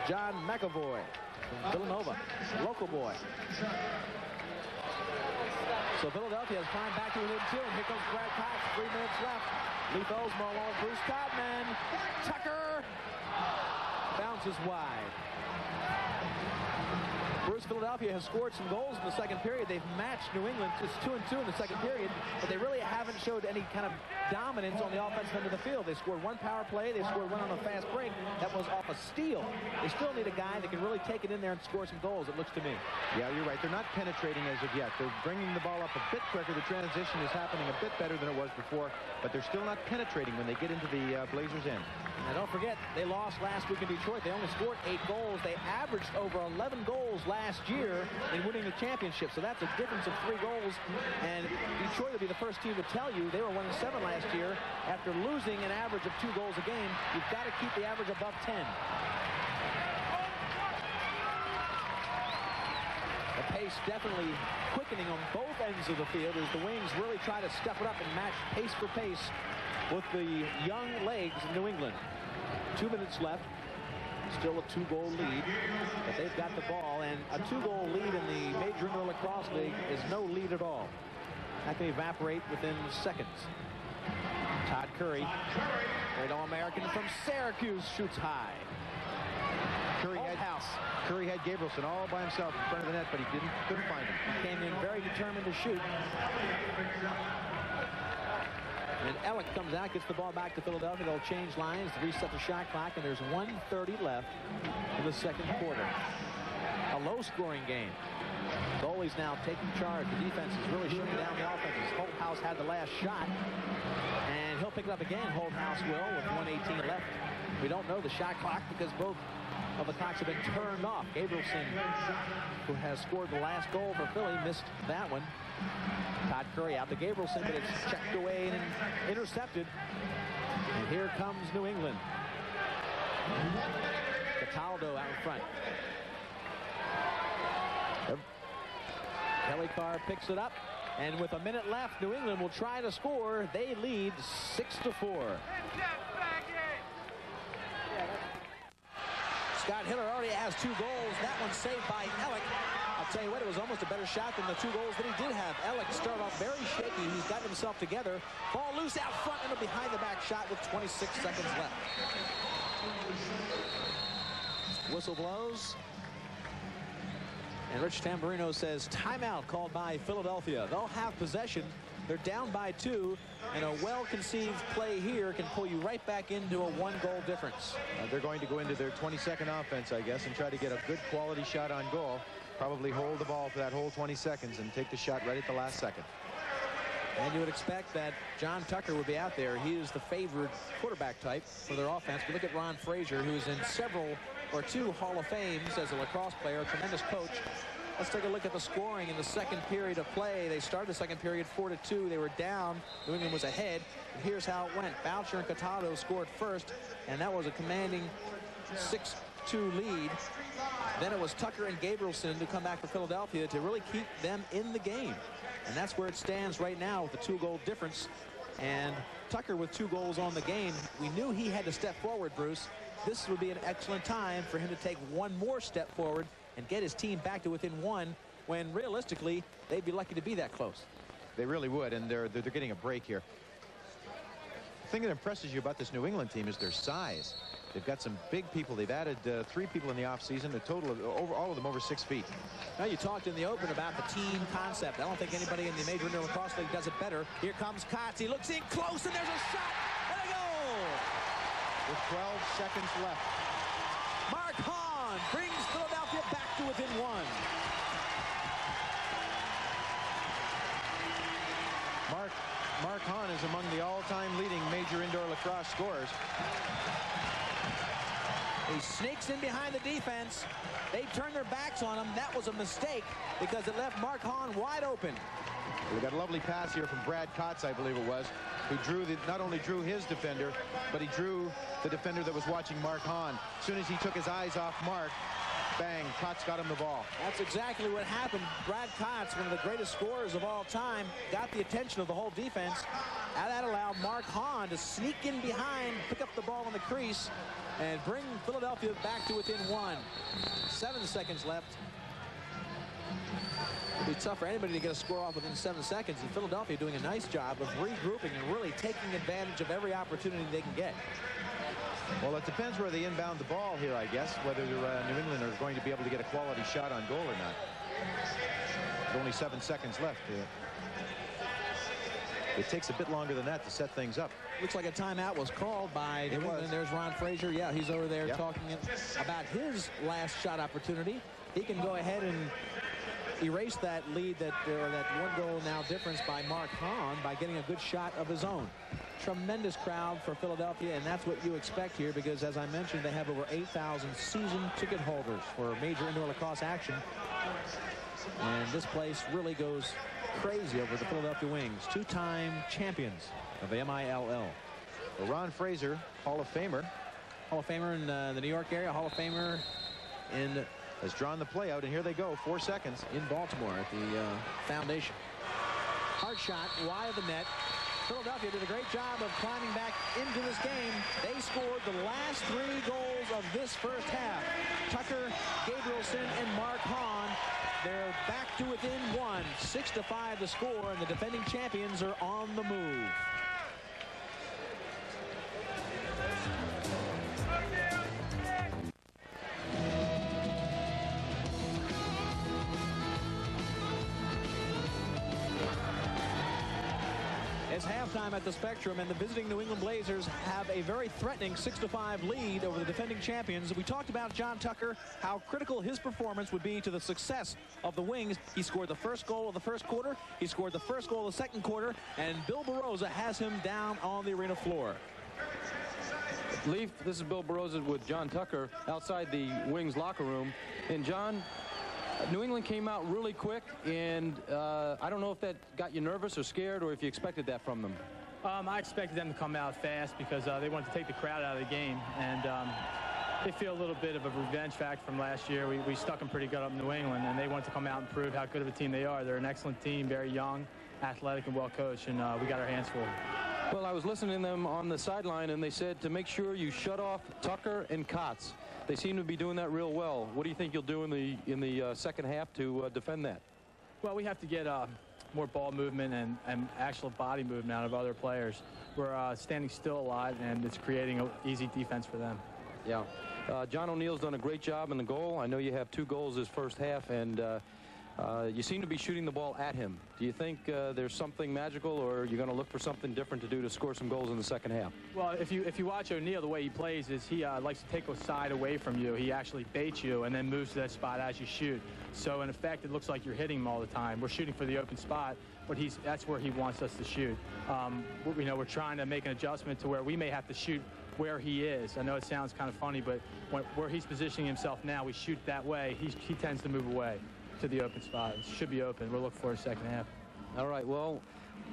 John McAvoy from Villanova, local boy. So Philadelphia has climbed back to within 2, and here comes Brad Cox. 3 minutes left. Leif Ellsmo along with Bruce Todman. Tucker bounces wide. Bruce, Philadelphia has scored some goals in the second period. They've matched New England. It's 2-2 in the second period, but they really haven't showed any kind of dominance on the offensive end of the field. They scored 1 power play. They scored 1 on a fast break. That was off a steal. They still need a guy that can really take it in there and score some goals, it looks to me. Yeah, you're right. They're not penetrating as of yet. They're bringing the ball up a bit quicker. The transition is happening a bit better than it was before, but they're still not penetrating when they get into the Blazers' end. And don't forget, they lost last week in Detroit. They only scored 8 goals. They averaged over 11 goals last year in winning the championship. So that's a difference of 3 goals. And Detroit will be the first team to tell you they were 1-7 last year. After losing an average of 2 goals a game, you've got to keep the average above 10. The pace definitely quickening on both ends of the field as the Wings really try to step it up and match pace for pace with the young legs of New England. 2 minutes left. Still a 2-goal lead, but they've got the ball, and a 2-goal lead in the Major Indoor Lacrosse League is no lead at all. That can evaporate within seconds. Todd Curry, great All-American from Syracuse, shoots high. Curry had Gabrielson all by himself in front of the net, but he couldn't find him. He came in very determined to shoot. And Ellick comes out, gets the ball back to Philadelphia. They'll change lines, reset the shot clock, and there's 1:30 left in the second quarter. A low-scoring game. Goalie's now taking charge. The defense is really shutting down the offense. Holthouse had the last shot, and he'll pick it up again. Holthouse will with 1:18 left. We don't know the shot clock because both of the clocks have been turned off. Gabrielson, who has scored the last goal for Philly, missed that one. Todd Curry out to Gabrielson, but it's checked away and intercepted. And here comes New England. Cataldo out in front. Kelly Carr picks it up. And with a minute left, New England will try to score. They lead 6-4. Scott Hiller already has 2 goals. That one saved by Ellick. I'll tell you what, it was almost a better shot than the 2 goals that he did have. Ellick started off very shaky. He's got himself together. Ball loose out front and a behind-the-back shot with 26 seconds left. Whistle blows. And Rich Tamburino says timeout called by Philadelphia. They'll have possession. They're down by 2, and a well-conceived play here can pull you right back into a 1-goal difference. They're going to go into their 22nd offense, I guess, and try to get a good quality shot on goal. Probably hold the ball for that whole 20 seconds and take the shot right at the last second. And you would expect that John Tucker would be out there. He is the favored quarterback type for their offense. But look at Ron Frazier, who is in 2 Hall of Fames as a lacrosse player, a tremendous coach. Let's take a look at the scoring in the second period of play. They started the second period 4-2. They were down. New England was ahead. And here's how it went. Boucher and Cataldo scored first, and that was a commanding 6-2 lead. Then it was Tucker and Gabrielson to come back for Philadelphia to really keep them in the game. And that's where it stands right now with the 2-goal difference. And Tucker with 2 goals on the game. We knew he had to step forward, Bruce. This would be an excellent time for him to take 1 more step forward and get his team back to within 1, when realistically they'd be lucky to be that close. They really would, and they're getting a break here. The thing that impresses you about this New England team is their size. They've got some big people. They've added 3 people in the offseason, a total of all of them over 6 feet. Now, you talked in the open about the team concept. I don't think anybody in the Major Indoor Lacrosse League does it better. Here comes Kotz. He looks in close, and there's a shot. What a goal! With 12 seconds left. Mark Hahn brings Philadelphia back to within 1. Mark Hahn is among the all-time leading Major Indoor Lacrosse scorers. He sneaks in behind the defense. They turn their backs on him. That was a mistake because it left Mark Hahn wide open. We got a lovely pass here from Brad Kotz, I believe it was, who not only drew his defender, but he drew the defender that was watching Mark Hahn. As soon as he took his eyes off Mark, bang, Kotz got him the ball. That's exactly what happened. Brad Kotz, one of the greatest scorers of all time, got the attention of the whole defense. And that allowed Mark Hahn to sneak in behind, pick up the ball in the crease, and bring Philadelphia back to within 1. 7 seconds left. It'll be tough for anybody to get a score off within 7 seconds, and Philadelphia doing a nice job of regrouping and really taking advantage of every opportunity they can get. Well, it depends where they inbound the ball here, I guess, whether New England are going to be able to get a quality shot on goal or not. There's only 7 seconds left. It takes a bit longer than that to set things up. Looks like a timeout was called by New England. There's Ron Frazier. Yeah, he's over there talking about his last shot opportunity. He can go ahead and erase that lead, that 1-goal now difference by Mark Hahn by getting a good shot of his own. Tremendous crowd for Philadelphia, and that's what you expect here because, as I mentioned, they have over 8,000 season ticket holders for Major Indoor Lacrosse action. And this place really goes crazy over the Philadelphia Wings, 2-time champions of the MILL. Well, Ron Frazier, Hall of Famer. Hall of Famer in the New York area, Hall of Famer has drawn the play out, and here they go, 4 seconds. In Baltimore at the Foundation. Hard shot, wide of the net. Philadelphia did a great job of climbing back into this game. They scored the last 3 goals of this first half. Tucker, Gabrielson, and Mark Hahn. They're back to within 1. 6-5 the score, and the defending champions are on the move. It's halftime at the Spectrum, and the visiting New England Blazers have a very threatening 6-5 lead over the defending champions. We talked about John Tucker, how critical his performance would be to the success of the Wings. He scored the first goal of the first quarter. He scored the first goal of the second quarter, and Bill Baroza has him down on the arena floor. Leaf, this is Bill Baroza with John Tucker outside the Wings locker room. And John, New England came out really quick, and I don't know if that got you nervous or scared, or if you expected that from them. I expected them to come out fast because they wanted to take the crowd out of the game, and they feel a little bit of a revenge factor from last year. We stuck them pretty good up in New England, and they wanted to come out and prove how good of a team they are. They're an excellent team, very young, athletic and well coached, and we got our hands full. Well, I was listening to them on the sideline, and they said to make sure you shut off Tucker and Kotz. They seem to be doing that real well. What do you think you'll do in the second half to defend that? Well, we have to get more ball movement and actual body movement out of other players. We're standing still a lot, and it's creating an easy defense for them. Yeah. John O'Neill's done a great job in the goal. I know you have 2 goals this first half, and you seem to be shooting the ball at him. Do you think there's something magical, or are you going to look for something different to do to score some goals in the second half? Well, if you watch O'Neill, the way he plays is he likes to take a side away from you. He actually baits you and then moves to that spot as you shoot. So, in effect, it looks like you're hitting him all the time. We're shooting for the open spot, but that's where he wants us to shoot. We're trying to make an adjustment to where we may have to shoot where he is. I know it sounds kind of funny, but where he's positioning himself now, we shoot that way. He tends to move away to the open spot. It should be open. We'll look for a second half. All right, well,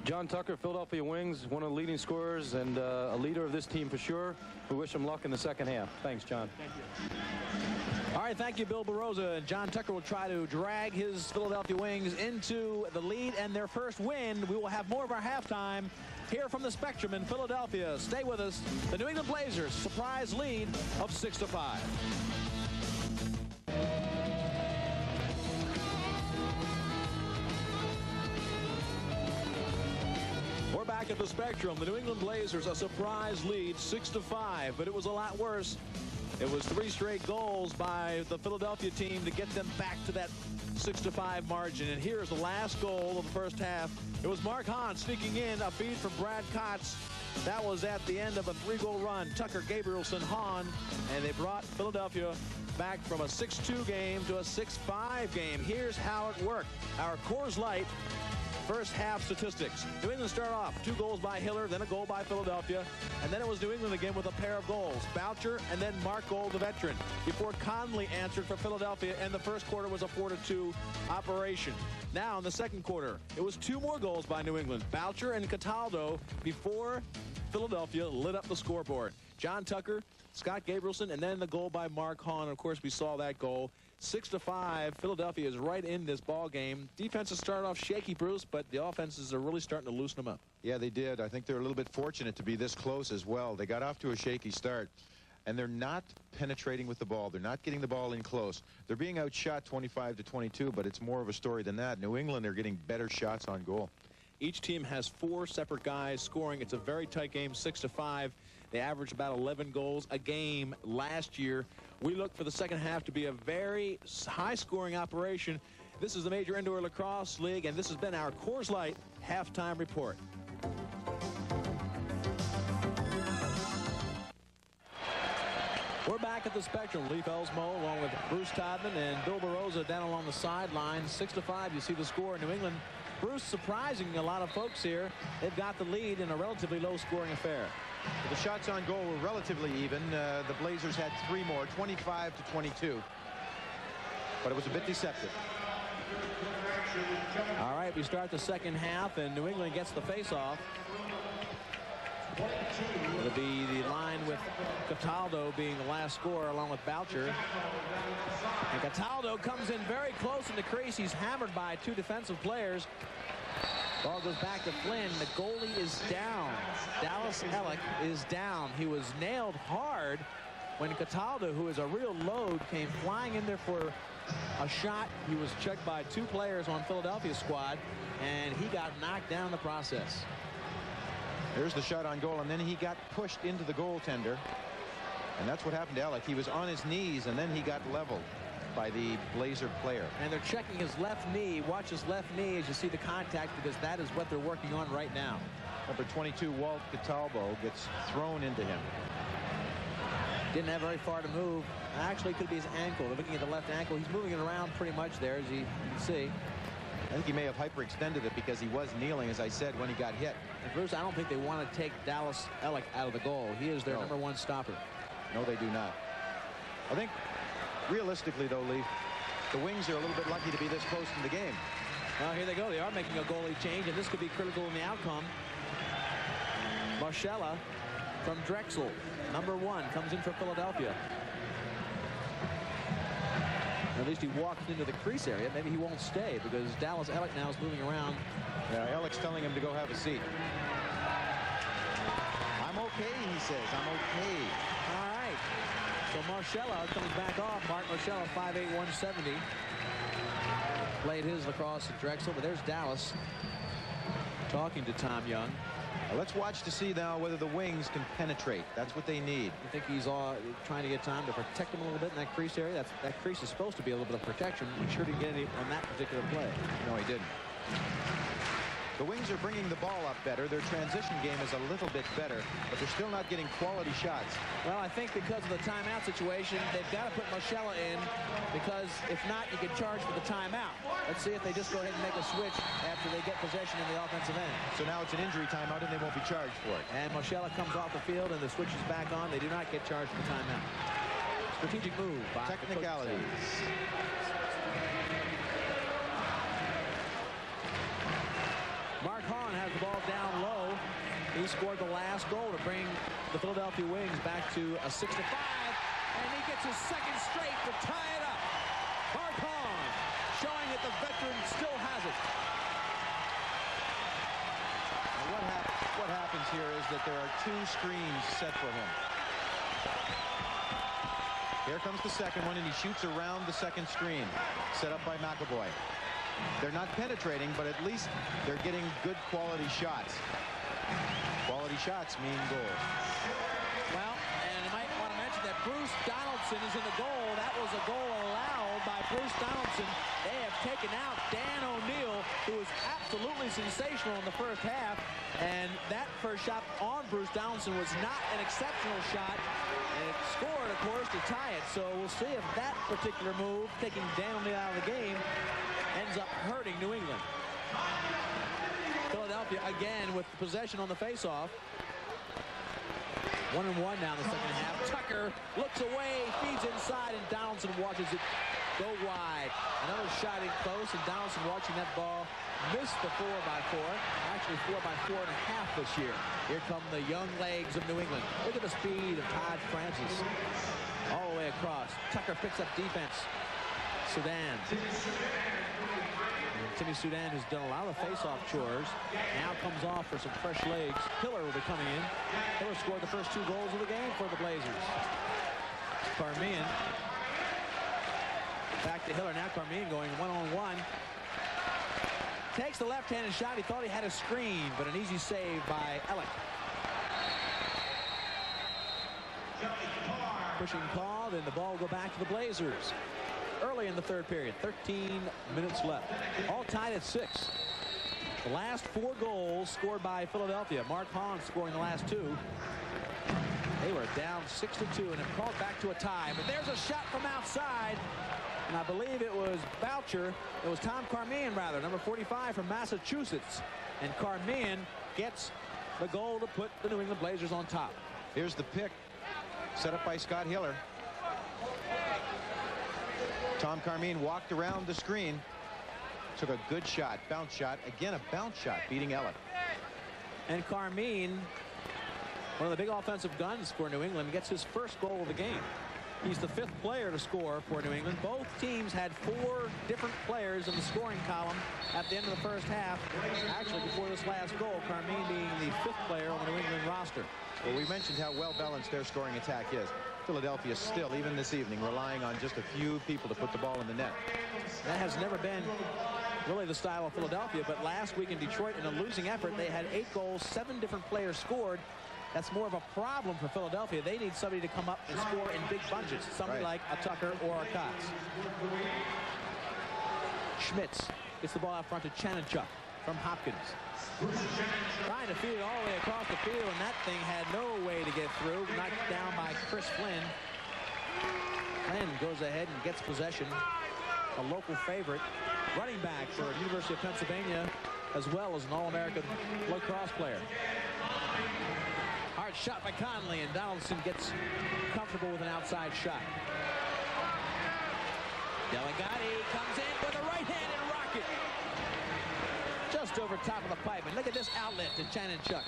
John Tucker, Philadelphia Wings, one of the leading scorers and a leader of this team for sure. We wish him luck in the second half. Thanks, John. Thank you. All right, thank you, Bill Barosa. John Tucker will try to drag his Philadelphia Wings into the lead and their first win. We will have more of our halftime here from the Spectrum in Philadelphia. Stay with us. The New England Blazers surprise lead of 6-5. We're back at the Spectrum. The New England Blazers a surprise lead 6-5, but it was a lot worse. It was 3 straight goals by the Philadelphia team to get them back to that 6-5 margin. And here's the last goal of the first half. It was Mark Hahn sneaking in a feed from Brad Kotz. That was at the end of a 3-goal run. Tucker, Gabrielson, Hahn, and they brought Philadelphia back from a 6-2 game to a 6-5 game. Here's how it worked. Our Coors Light first half statistics. New England start off 2 goals by Hiller, then a goal by Philadelphia, and then it was New England again with a pair of goals. Boucher and then Mark Gold, the veteran, before Conley answered for Philadelphia, and the first quarter was a 4-2 operation. Now in the second quarter, it was 2 more goals by New England. Boucher and Cataldo before Philadelphia lit up the scoreboard. John Tucker, Scott Gabrielson, and then the goal by Mark Hahn. Of course, we saw that goal. 6-5. Philadelphia is right in this ball game. Defenses started off shaky, Bruce, but the offenses are really starting to loosen them up. Yeah, they did. I think they're a little bit fortunate to be this close as well. They got off to a shaky start, and they're not penetrating with the ball. They're not getting the ball in close. They're being outshot 25-22, but it's more of a story than that. New England are getting better shots on goal. Each team has 4 separate guys scoring. It's a very tight game, 6-5. They averaged about 11 goals a game last year. We look for the second half to be a very high-scoring operation. This is the Major Indoor Lacrosse League, and this has been our Coors Light halftime report. We're back at the Spectrum. Leif Elsmo along with Bruce Todman and Bill Barosa down along the sideline. 6-5. You see the score in New England. Bruce surprising a lot of folks here. They've got the lead in a relatively low-scoring affair. The shots on goal were relatively even. The Blazers had 3 more, 25-22. But it was a bit deceptive. All right, we start the second half, and New England gets the face-off. It'll be the line with Cataldo being the last scorer along with Boucher. And Cataldo comes in very close in the crease. He's hammered by 2 defensive players. Ball goes back to Flynn. The goalie is down. Dallas Ellick is down. He was nailed hard when Cataldo, who is a real load, came flying in there for a shot. He was checked by 2 players on Philadelphia's squad, and he got knocked down in the process. There's the shot on goal, and then he got pushed into the goaltender. And that's what happened to Ellick. He was on his knees, and then he got leveled by the Blazer player. And they're checking his left knee. Watch his left knee as you see the contact, because that is what they're working on right now. Number 22, Walt Cataldo, gets thrown into him. Didn't have very far to move. Actually, it could be his ankle. They're looking at the left ankle. He's moving it around pretty much there, as you can see. I think he may have hyperextended it because he was kneeling, as I said, when he got hit. And Bruce, I don't think they want to take Dallas Ellick out of the goal. He is their number 1 stopper. No, they do not. I think, realistically, though, Leif, the Wings are a little bit lucky to be this close in the game. Well, here they go. They are making a goalie change, and this could be critical in the outcome. Marchella from Drexel, number 1, comes in for Philadelphia. At least he walks into the crease area. Maybe he won't stay, because Dallas Ellick now is moving around Yeah, Ellick's telling him to go have a seat. I'm okay, he says. I'm okay. All right. So Marcella comes back off. Mark Marcella, 5'8", 170. Played his lacrosse at Drexel, but there's Dallas talking to Tom Young. Now let's watch to see now whether the Wings can penetrate. That's what they need. I think he's trying to get time to protect him a little bit in that crease area. That crease is supposed to be a little bit of protection. He sure didn't get any on that particular play. No, he didn't. The Wings are bringing the ball up better. Their transition game is a little bit better, but they're still not getting quality shots. Well, I think because of the timeout situation, they've got to put Marcella in, because if not, you can charge for the timeout. Let's see if they just go ahead and make a switch after they get possession in the offensive end. So now it's an injury timeout, and they won't be charged for it. And Marcella comes off the field, and the switch is back on. They do not get charged for the timeout. Strategic move by technicalities. Mark Hahn has the ball down low. He scored the last goal to bring the Philadelphia Wings back to a 6-5, and he gets his second straight to tie it up. Mark Hahn showing that the veteran still has it. What happens here is that there are 2 screens set for him. Here comes the second one, and he shoots around the second screen, set up by McAvoy. They're not penetrating, but at least they're getting good quality shots. Quality shots mean goals. Well, and I might want to mention that Bruce Donaldson is in the goal. That was a goal allowed by Bruce Donaldson. They have taken out Dan O'Neill, who was absolutely sensational in the first half. And that first shot on Bruce Donaldson was not an exceptional shot. And it scored, of course, to tie it. So we'll see if that particular move, taking Dan O'Neill out of the game, ends up hurting New England. Philadelphia again with possession on the faceoff. 1-1 now in the second half. Tucker looks away, feeds inside, and Donaldson watches it go wide. Another shot in close, and Donaldson watching that ball miss the 4x4. Actually 4x4.5 this year. Here come the young legs of New England. Look at the speed of Todd Francis. All the way across. Tucker picks up defense. Sudan. Timmy Sudan has done a lot of face-off chores. Now comes off for some fresh legs. Hiller will be coming in. Hiller scored the first 2 goals of the game for the Blazers. Carmian. Back to Hiller. Now Carmian going one-on-one. Takes the left-handed shot. He thought he had a screen, but an easy save by Ellick. Pushing called, and the ball will go back to the Blazers. Early in the third period, 13 minutes left. All tied at 6. The last 4 goals scored by Philadelphia. Mark Hahn scoring the last 2. They were down 6-2 and it called back to a tie. But there's a shot from outside. And I believe it was Boucher. It was Tom Carmian, rather, number 45 from Massachusetts. And Carmian gets the goal to put the New England Blazers on top. Here's the pick set up by Scott Hiller. Tom Carmian walked around the screen, took a good shot, bounce shot, again a bounce shot, beating Ellick. And Carmian, one of the big offensive guns for New England, gets his first goal of the game. He's the 5th player to score for New England. Both teams had 4 different players in the scoring column at the end of the first half. Actually, before this last goal, Carmian being the 5th player on the New England roster. Well, we mentioned how well balanced their scoring attack is. Philadelphia still, even this evening, relying on just a few people to put the ball in the net. That has never been really the style of Philadelphia, but last week in Detroit, in a losing effort, they had 8 goals, 7 different players scored. That's more of a problem for Philadelphia. They need somebody to come up and score in big bunches, somebody like a Tucker or a Cox. Schmitz gets the ball out front to Chanachuk from Hopkins. Trying to feed it all the way across the field, and that thing had no way to get through. Knocked down by Chris Flynn. Flynn goes ahead and gets possession. A local favorite, running back for University of Pennsylvania, as well as an All-American lacrosse player. Hard shot by Conley, and Donaldson gets comfortable with an outside shot. Delegati comes in with a right-handed rocket. Just over top of the pipe, and look at this outlet to Chanachuk.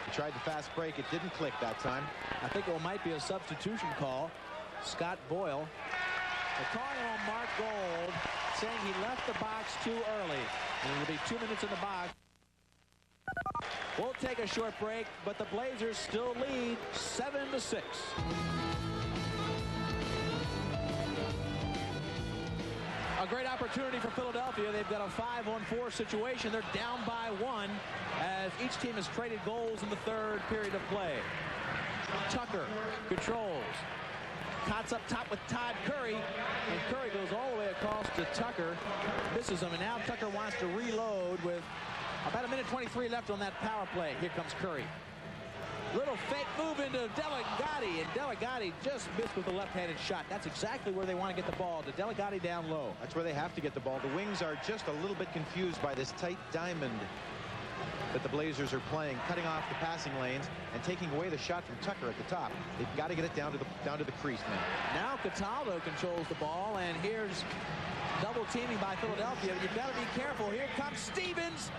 He tried the fast break. It didn't click that time. I think it might be a substitution call. Scott Boyle. They're calling on Mark Gold. saying he left the box too early. And it'll be 2 minutes in the box. We'll take a short break, but the Blazers still lead 7-6. A great opportunity for Philadelphia. They've got a 5-on-4 situation. They're down by 1 as each team has traded goals in the third period of play. Tucker controls. Cots up top with Todd Curry. And Curry goes all the way across to Tucker. Misses him, and now Tucker wants to reload with about 1:23 left on that power play. Here comes Curry. Little fake move into Delegati, and Delegati just missed with a left-handed shot. That's exactly where they want to get the ball, to Delegati down low. That's where they have to get the ball. The Wings are just a little bit confused by this tight diamond that the Blazers are playing, cutting off the passing lanes and taking away the shot from Tucker at the top. They've got to get it down to the crease now. Now Cataldo controls the ball, and here's double teaming by Philadelphia. You've got to be careful. Here comes Stevens.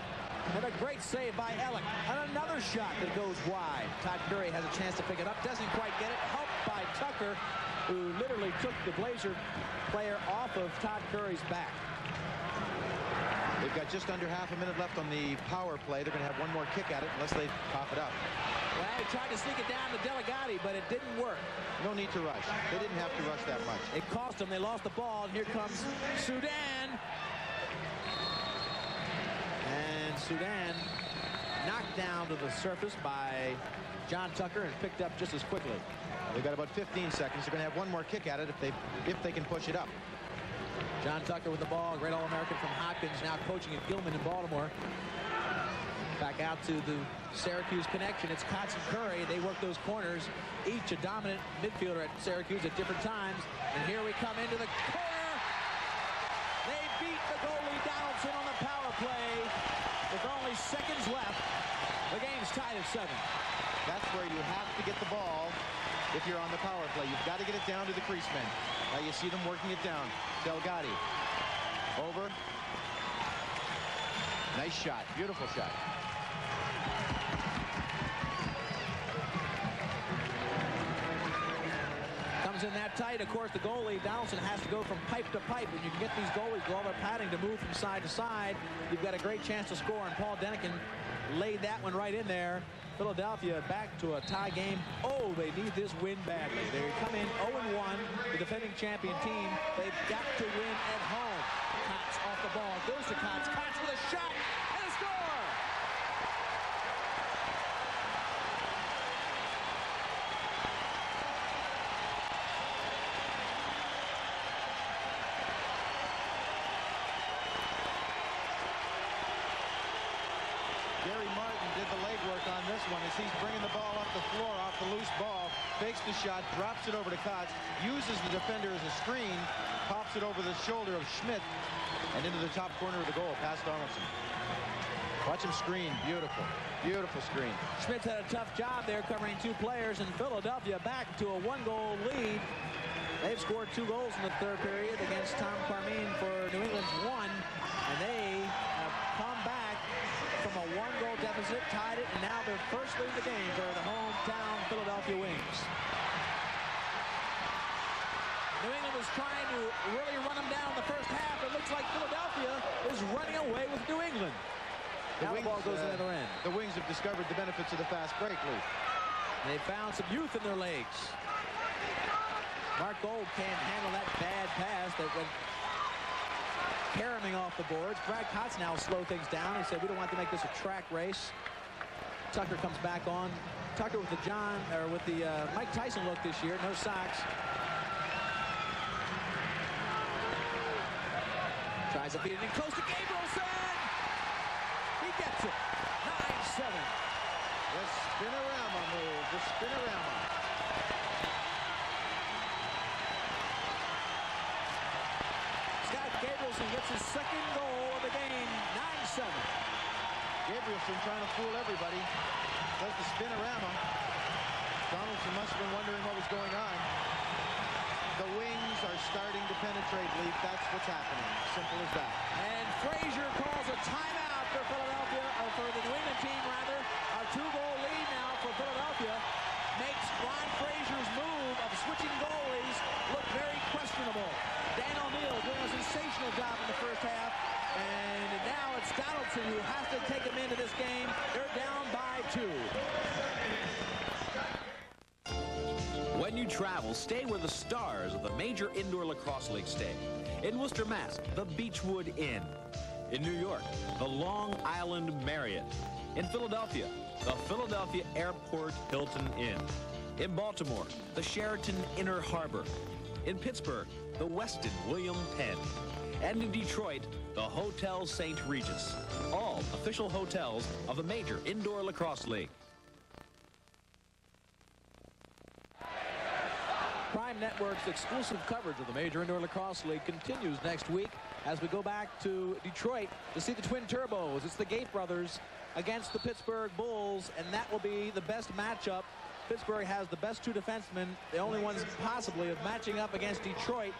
And a great save by Alec. And another shot that goes wide. Todd Curry has a chance to pick it up. Doesn't quite get it. Helped by Tucker, who literally took the Blazer player off of Todd Curry's back. They've got just under half a minute left on the power play. They're going to have one more kick at it unless they cough it up. Well, he tried to sneak it down to Delegati, but it didn't work. No need to rush. They didn't have to rush that much. It cost them. They lost the ball. And here comes Sudan. And Sudan knocked down to the surface by John Tucker and picked up just as quickly. They've got about 15 seconds. They're going to have one more kick at it if they can push it up. John Tucker with the ball, great All-American from Hopkins, now coaching at Gilman in Baltimore. Back out to the Syracuse connection. It's Cots and Curry. They work those corners, each a dominant midfielder at Syracuse at different times. And here we come into the corner. They beat the goalie Donaldson on the power play with only seconds left. The game's tied at 7. That's where you have to get the ball if you're on the power play. You've got to get it down to the crease men. Now you see them working it down. Delgatti. Over. Nice shot. Beautiful shot. Comes in that tight. Of course, the goalie, Donaldson, has to go from pipe to pipe. And you can get these goalies with all their padding to move from side to side. You've got a great chance to score. And Paul Denikin laid that one right in there. Philadelphia back to a tie game. Oh, they need this win badly. They come in 0-1, the defending champion team. They've got to win at home. Cots off the ball. Goes to Cots. Cots with a shot and a score. Gary Martin did the legwork on this one as he's bringing the ball up the floor off the loose ball, fakes the shot, drops it over to Cots, uses the defender as a screen, pops it over the shoulder of Schmidt, and into the top corner of the goal, past Donaldson. Watch him screen. Beautiful. Beautiful screen. Schmidt's had a tough job there covering 2 players, and Philadelphia back to a 1-goal lead. They've scored 2 goals in the third period against Tom Carmine for New England's 1, and they have come back from a 1-goal deficit, tied it, and now their first lead of the game for the hometown Philadelphia Wings. New England was trying to really run them down in the first half. It looks like Philadelphia is running away with New England. Now the ball goes to the other end. The Wings have discovered the benefits of the fast break, Luke. They found some youth in their legs. Mark Gold can't handle that bad pass that went caroming off the boards. Brad Cots now slow things down. He said, we don't want to make this a track race. Tucker comes back on. Tucker with the Mike Tyson look this year. No socks. Tries to feed it in close to Gabrielson. He gets it. 9-7. The spinorama move. The spinorama. Scott Gabrielson gets his second goal of the game. 9-7. Gabrielson trying to fool everybody. Does the spinorama. Donaldson must have been wondering what was going on. The Wings are starting to penetrate, Leaf. That's what's happening. Simple as that. And Frazier calls a timeout for Philadelphia, or for the New England team, rather. A 2-goal lead now for Philadelphia makes Ron Frazier's move of switching goalies look very questionable. Dan O'Neill doing a sensational job in the When you travel, stay where the stars of the Major Indoor Lacrosse League stay. In Worcester, Mass., the Beechwood Inn. In New York, the Long Island Marriott. In Philadelphia, the Philadelphia Airport Hilton Inn. In Baltimore, the Sheraton Inner Harbor. In Pittsburgh, the Westin William Penn. And in Detroit, the Hotel St. Regis. All official hotels of the Major Indoor Lacrosse League. Prime Network's exclusive coverage of the Major Indoor Lacrosse League continues next week as we go back to Detroit to see the Twin Turbos. It's the Gate brothers against the Pittsburgh Bulls, and that will be the best matchup. Pittsburgh has the best two defensemen, the only ones possibly of matching up against Detroit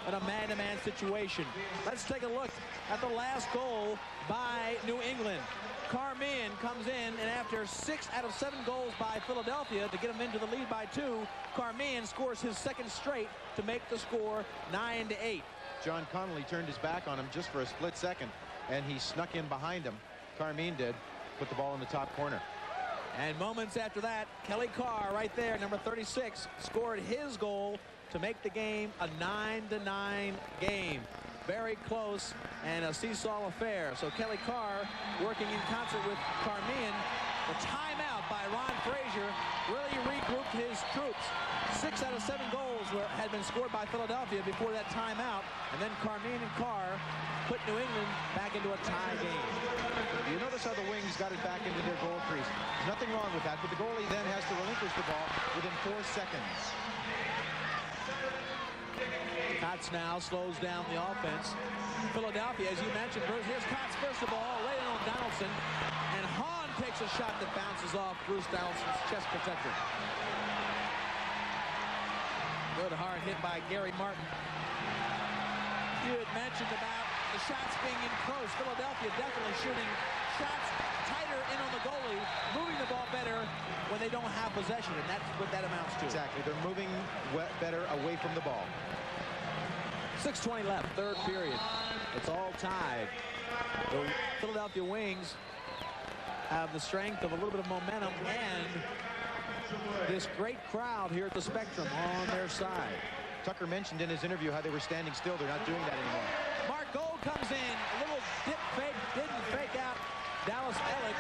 in a man-to-man situation. Let's take a look at the last goal by New England. Carmine comes in, and after 6 out of 7 goals by Philadelphia to get them into the lead by 2, Carmine scores his second straight to make the score 9-8. John Connolly turned his back on him just for a split second, and he snuck in behind him. Carmine did, put the ball in the top corner. And moments after that, Kelly Carr right there, number 36, scored his goal to make the game a 9-9 game. Very close and a seesaw affair. So Kelly Carr working in concert with Carmine. The timeout by Ron Frazier really regrouped his troops. 6 out of 7 goals had been scored by Philadelphia before that timeout. And then Carmine and Carr put New England back into a tie game. You notice how the Wings got it back into their goal crease. There's nothing wrong with that, but the goalie then has to relinquish the ball within 4 seconds. Kotz now slows down the offense. Philadelphia, as you mentioned, Bruce, here's Kotz first of all, right on Donaldson. And Hahn takes a shot that bounces off Bruce Donaldson's chest protector. Good hard hit by Gary Martin. You had mentioned about the shots being in close. Philadelphia definitely shooting shots tighter in on the goalie, moving the ball better when they don't have possession, and that's what that amounts to. Exactly. They're moving better away from the ball. 6:20 left, third period. It's all tied. The Philadelphia Wings have the strength of a little bit of momentum and this great crowd here at the Spectrum on their side. Tucker mentioned in his interview how they were standing still. They're not doing that anymore. Mark Gold comes in, a little dip fake, didn't fake out Dallas Ellick,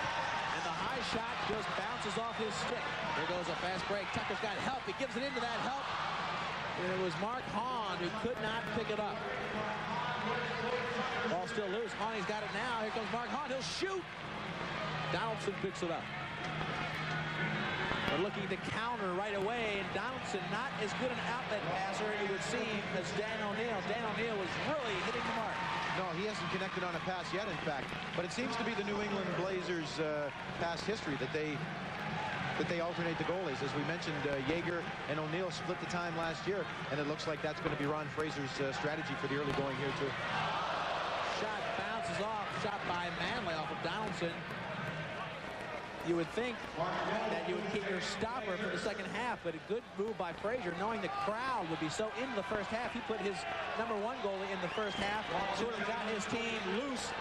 and the high shot just bounces off his stick. There goes a fast break. Tucker's got help. He gives it into that help. And it was Mark Hahn who could not pick it up. Ball still loose. Hahne's got it now. Here comes Mark Hahn. He'll shoot. Donaldson picks it up. They're looking to counter right away, and Donaldson not as good an outlet passer, it would seem, as Dan O'Neill. Dan O'Neill was really hitting the mark. No, he hasn't connected on a pass yet, in fact. But it seems to be the New England Blazers' past history that they alternate the goalies. As we mentioned, Yeager and O'Neill split the time last year, and it looks like that's going to be Ron Fraser's strategy for the early going here, too. Shot bounces off, shot by Manley off of Donaldson. You would think that you would keep your stopper for the second half, but a good move by Frazier, knowing the crowd would be so into the first half. He put his #1 goalie in the first half, sort of got his team loose.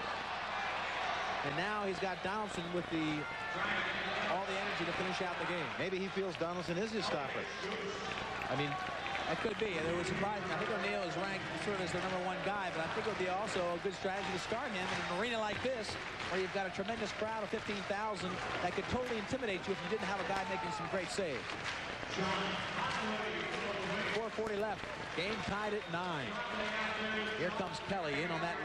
And now he's got Donaldson with all the energy to finish out the game. Maybe he feels Donaldson is his stopper. I mean, that could be. And it would surprise me. I think O'Neill is ranked sort of as the #1 guy, but I think it would be also a good strategy to start him in an arena like this, where you've got a tremendous crowd of 15,000 that could totally intimidate you if you didn't have a guy making some great saves. 4:40 left. Game tied at 9. Here comes Kelly in on that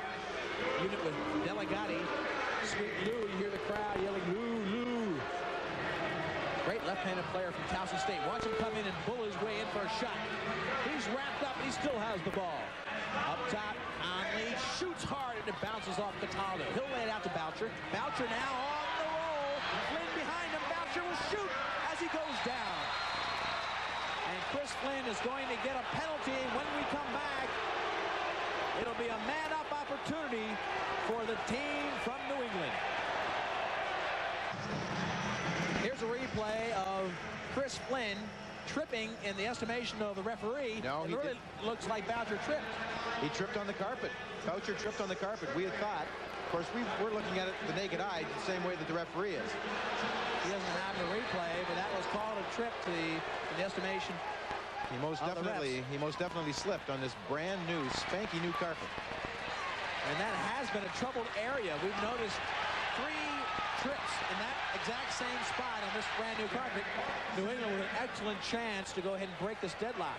unit with Delegati. Sweet Lou, you hear the crowd yelling, Lou, Lou. Great left-handed player from Towson State. Watch him come in and bull his way in for a shot. He's wrapped up, and he still has the ball. Up top, Conley shoots hard, and it bounces off Cataldo. He'll lay it out to Boucher. Boucher now on the roll. Flynn behind him. Boucher will shoot as he goes down. And Chris Flynn is going to get a penalty when we come back. It'll be a man-up opportunity for the team from New England. Here's a replay of Chris Flynn tripping in the estimation of the referee. No, it really looks like Boucher tripped. He tripped on the carpet. Boucher tripped on the carpet. We had thought. Of course, we're looking at it the naked eye the same way that the referee is. He doesn't have the replay, but that was called a trip to the estimation He most definitely slipped on this brand new, spanky new carpet. And that has been a troubled area. We've noticed 3 trips in that exact same spot on this brand new carpet. New England with an excellent chance to go ahead and break this deadlock.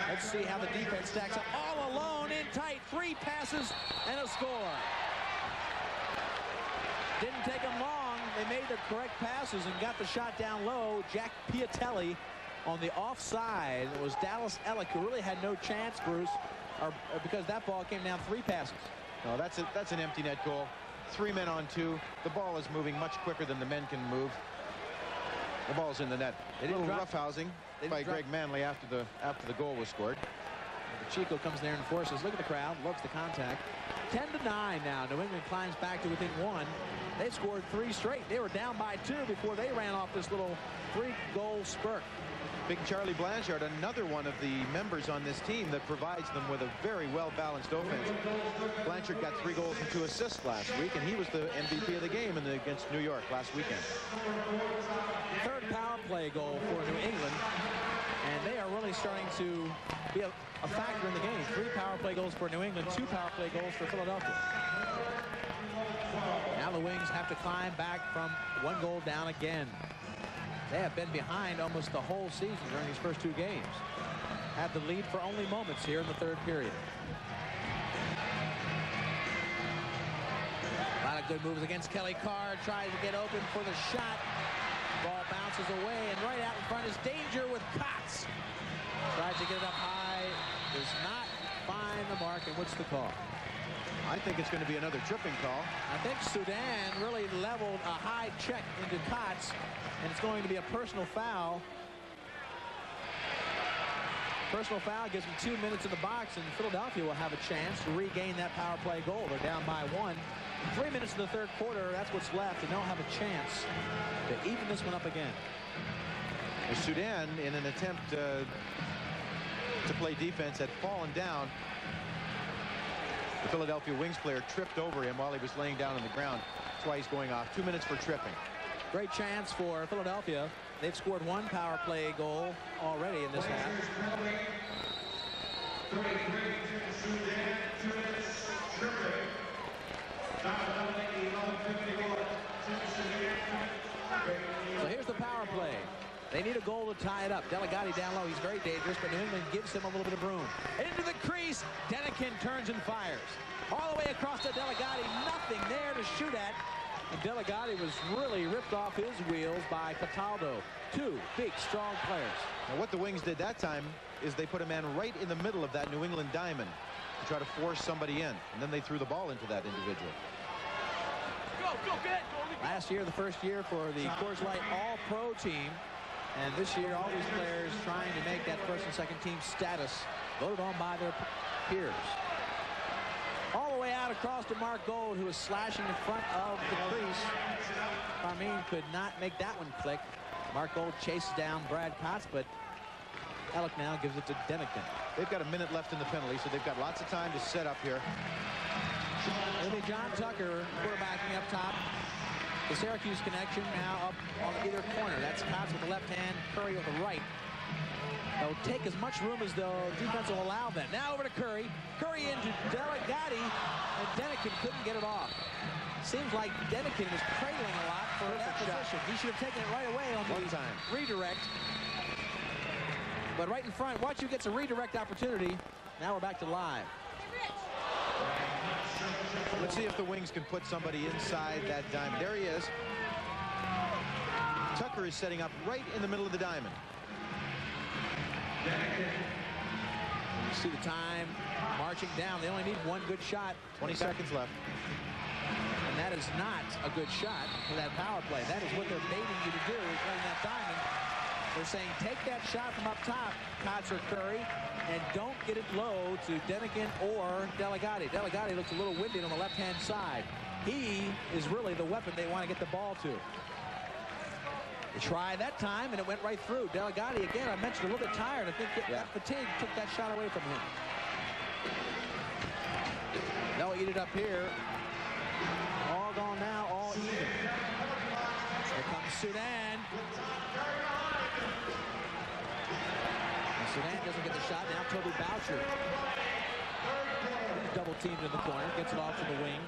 Let's see how the defense stacks up. All alone, in tight, 3 passes and a score. Didn't take them long. They made the correct passes and got the shot down low. Jack Piatelli on the offside. It was Dallas Ellick who really had no chance, Bruce, because that ball came down 3 passes. No, that's an empty net goal. 3 men on 2. The ball is moving much quicker than the men can move. The ball's in the net. A little roughhousing by Greg Manley after the goal was scored. Chico comes there and forces. Look at the crowd. Loves the contact. 10-9 now. New England climbs back to within 1. They've scored 3 straight. They were down by 2 before they ran off this little 3-goal spurt. Big Charlie Blanchard, another one of the members on this team that provides them with a very well-balanced offense. Blanchard got 3 goals and 2 assists last week, and he was the MVP of the game against New York last weekend. 3rd power play goal for New England, and they are really starting to be a factor in the game. 3 power play goals for New England, 2 power play goals for Philadelphia. Now the Wings have to climb back from 1 goal down again. They have been behind almost the whole season during these first 2 games. Had the lead for only moments here in the 3rd period. A lot of good moves against Kelly Carr. Tries to get open for the shot. Ball bounces away, and right out in front is danger with Kotz. Tries to get it up high. Does not find the mark, and what's the call? I think it's going to be another tripping call. I think Sudan really leveled a high check into Kotz, and it's going to be a personal foul. Personal foul gives them 2 minutes in the box, and Philadelphia will have a chance to regain that power play goal. They're down by 1. 3 minutes in the 3rd quarter, that's what's left, and they'll have a chance to even this one up again. Sudan, in an attempt to play defense, had fallen down. The Philadelphia Wings player tripped over him while he was laying down on the ground. That's why he's going off. 2 minutes for tripping. Great chance for Philadelphia. They've scored 1 power play goal already in this half. So here's the power play. They need a goal to tie it up. Delegati down low. He's very dangerous, but New England gives him a little bit of room. Into the crease. Denikin turns and fires. All the way across to Delegati. Nothing there to shoot at. And Delegati was really ripped off his wheels by Cataldo. 2 big, strong players. Now, what the Wings did that time is they put a man right in the middle of that New England diamond to try to force somebody in. And then they threw the ball into that individual. Go, get it. Last year, the first year for the Coors Light All-Pro team. And this year, all these players trying to make that first and second team status voted on by their peers. All the way out across to Mark Gold, who was slashing in front of the crease. Carmine could not make that one click. Mark Gold chases down Brad Kotz, but Ellick now gives it to Denikin. They've got a minute left in the penalty, so they've got lots of time to set up here. It'll be John Tucker quarterbacking up top. The Syracuse connection now up on either corner. That's Kotz with the left hand, Curry with the right. They'll take as much room as the defense will allow them. Now over to Curry. Curry into Delegati, and Denikin couldn't get it off. Seems like Denikin was cradling a lot for that position. He should have taken it right away on the redirect. But right in front, watch who gets a redirect opportunity. Now we're back to live. Let's see if the Wings can put somebody inside that diamond. There he is. Tucker is setting up right in the middle of the diamond. You see the time marching down. They only need 1 good shot. 20 seconds left. And that is not a good shot for that power play. That is what they're baiting you to do, is running that diamond. They're saying take that shot from up top, Kotz or Curry, and don't get it low to Denikin or Delegati. Delegati looks a little winded on the left-hand side. He is really the weapon they want to get the ball to. They tried that time, and it went right through. Delegati, again, I mentioned, a little bit tired. I think that fatigue took that shot away from him. They'll eat it up here. All gone now, all even. Here comes Sudan. Sedan doesn't get the shot. Now Toby Boucher. He's double teamed in the corner. Gets it off to the wing.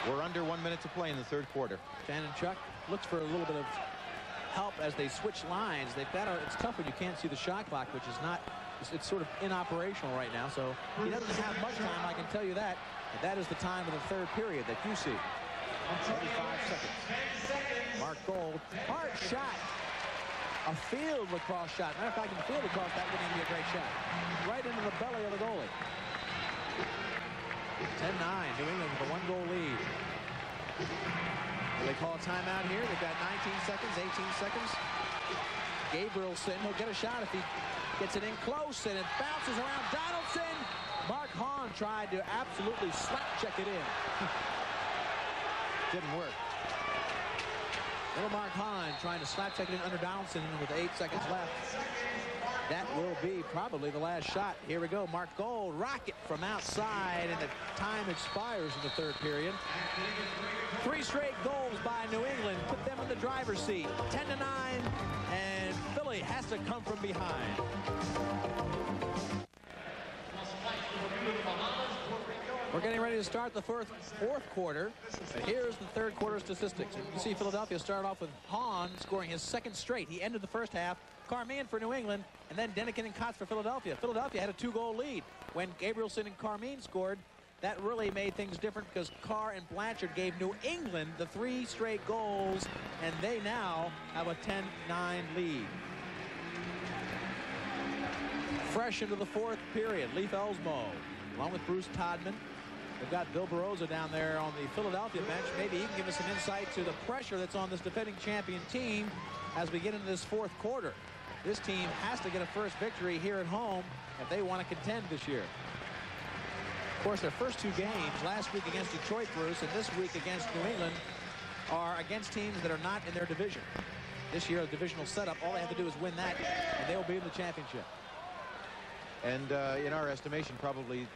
We're under 1 minute to play in the third quarter. Shannon Chuck looks for a little bit of help as they switch lines. They've got it's tough when you can't see the shot clock, which is not, it's sort of inoperational right now. So he doesn't have much time, I can tell you that. And that is the time of the third period that you see. 25 seconds. Mark Gold, hard shot. A field lacrosse shot. Matter of fact, in the field lacrosse, that wouldn't even be a great shot. Right into the belly of the goalie. 10-9, New England with a 1-goal lead. Will they call a timeout here? They've got 19 seconds, 18 seconds. Gabrielson, he'll get a shot if he gets it in close, and it bounces around Donaldson. Mark Hahn tried to absolutely slap check it in. Didn't work. Little Mark Hahn trying to slap check it in under Donaldson with 8 seconds left. That will be probably the last shot. Here we go. Mark Gold, rocket from outside, and the time expires in the third period. 3 straight goals by New England put them in the driver's seat. 10-9, and Philly has to come from behind. We're getting ready to start the fourth quarter. Here's the third quarter statistics. You see Philadelphia started off with Hahn scoring his second straight. He ended the first half. Carmine for New England, and then Denikin and Kotz for Philadelphia. Philadelphia had a 2-goal lead. When Gabrielson and Carmine scored, that really made things different because Carr and Blanchard gave New England the 3 straight goals, and they now have a 10-9 lead. Fresh into the fourth period, Leif Elsmo, along with Bruce Todman. They've got Bill Barroza down there on the Philadelphia bench. Maybe he can give us some insight to the pressure that's on this defending champion team as we get into this fourth quarter. This team has to get a first victory here at home if they want to contend this year. Of course, their first 2 games, last week against Detroit, Bruce, and this week against New England, are against teams that are not in their division. This year, a divisional setup, all they have to do is win that, and they'll be in the championship. And in our estimation, probably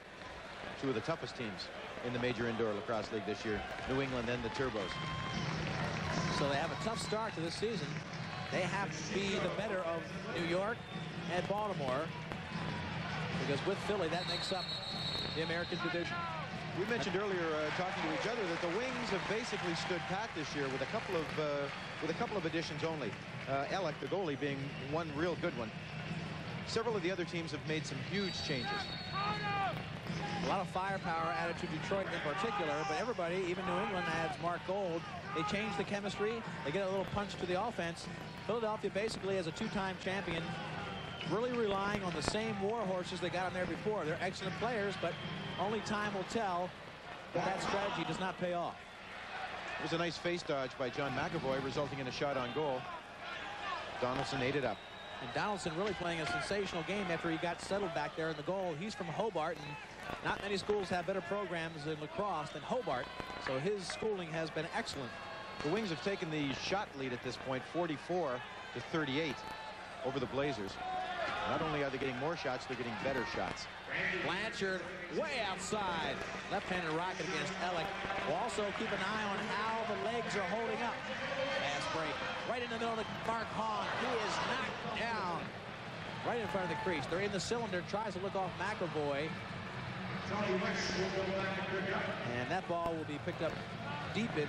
2 of the toughest teams in the Major Indoor Lacrosse League this year, New England and the Turbos. So they have a tough start to this season. They have to be the better of New York and Baltimore, because with Philly, that makes up the American division. We mentioned earlier, talking to each other, that the Wings have basically stood pat this year with a couple of additions only. Ellick, the goalie, being one real good one. Several of the other teams have made some huge changes. A lot of firepower added to Detroit in particular, but everybody, even New England, adds Mark Gold. They change the chemistry. They get a little punch to the offense. Philadelphia basically, as a 2-time champion, really relying on the same war horses they got in there before. They're excellent players, but only time will tell if that strategy does not pay off. It was a nice face dodge by John McAvoy, resulting in a shot on goal. Donaldson ate it up. And Donaldson really playing a sensational game after he got settled back there in the goal. He's from Hobart, and not many schools have better programs in lacrosse than Hobart, so his schooling has been excellent. The Wings have taken the shot lead at this point, 44-38 over the Blazers. Not only are they getting more shots, they're getting better shots. Blanchard way outside. Left-handed rocket against Ellick. We'll also keep an eye on how the legs are holding up. Pass break. Right in the middle of the Mark Hahn. He is knocked down. Right in front of the crease. They're in the cylinder. Tries to look off McAvoy. And that ball will be picked up deep in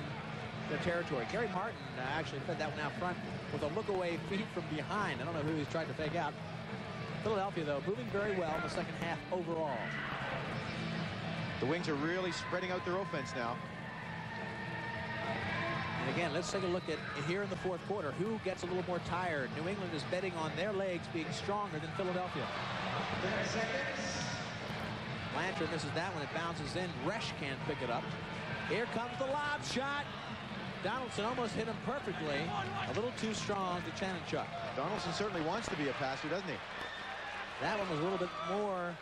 their territory. Gary Martin actually fed that one out front with a look-away feed from behind. I don't know who he's trying to fake out. Philadelphia, though, moving very well in the second half overall. The Wings are really spreading out their offense now. And again, let's take a look at here in the fourth quarter. Who gets a little more tired? New England is betting on their legs being stronger than Philadelphia. Blanchard misses that one. It bounces in. Resch can't pick it up. Here comes the lob shot. Donaldson almost hit him perfectly. A little too strong to Chanenchuk. Donaldson certainly wants to be a passer, doesn't he? That one was a little bit more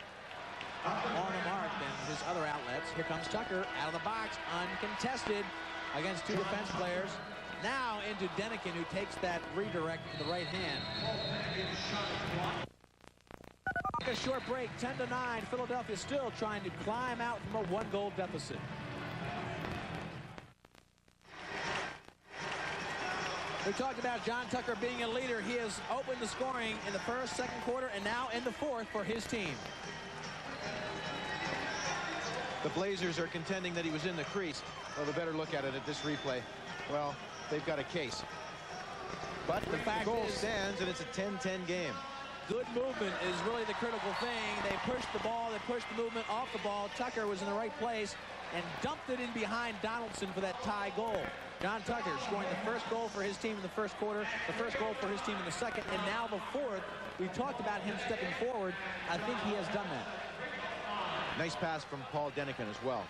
on the mark than his other outlets. Here comes Tucker out of the box, uncontested against 2 defense players. Now into Denikin, who takes that redirect in the right hand. A short break, 10-9. Philadelphia still trying to climb out from a 1-goal deficit. We talked about John Tucker being a leader. He has opened the scoring in the first, second quarter, and now in the fourth for his team. The Blazers are contending that he was in the crease. Well, the better look at it at this replay. Well, they've got a case. But the goal stands, and it's a 10-10 game. Good movement is really the critical thing. They pushed the ball. They pushed the movement off the ball. Tucker was in the right place and dumped it in behind Donaldson for that tie goal. John Tucker scoring the first goal for his team in the first quarter, the first goal for his team in the second, and now the fourth. We talked about him stepping forward. I think he has done that. Nice pass from Paul Denikin as well.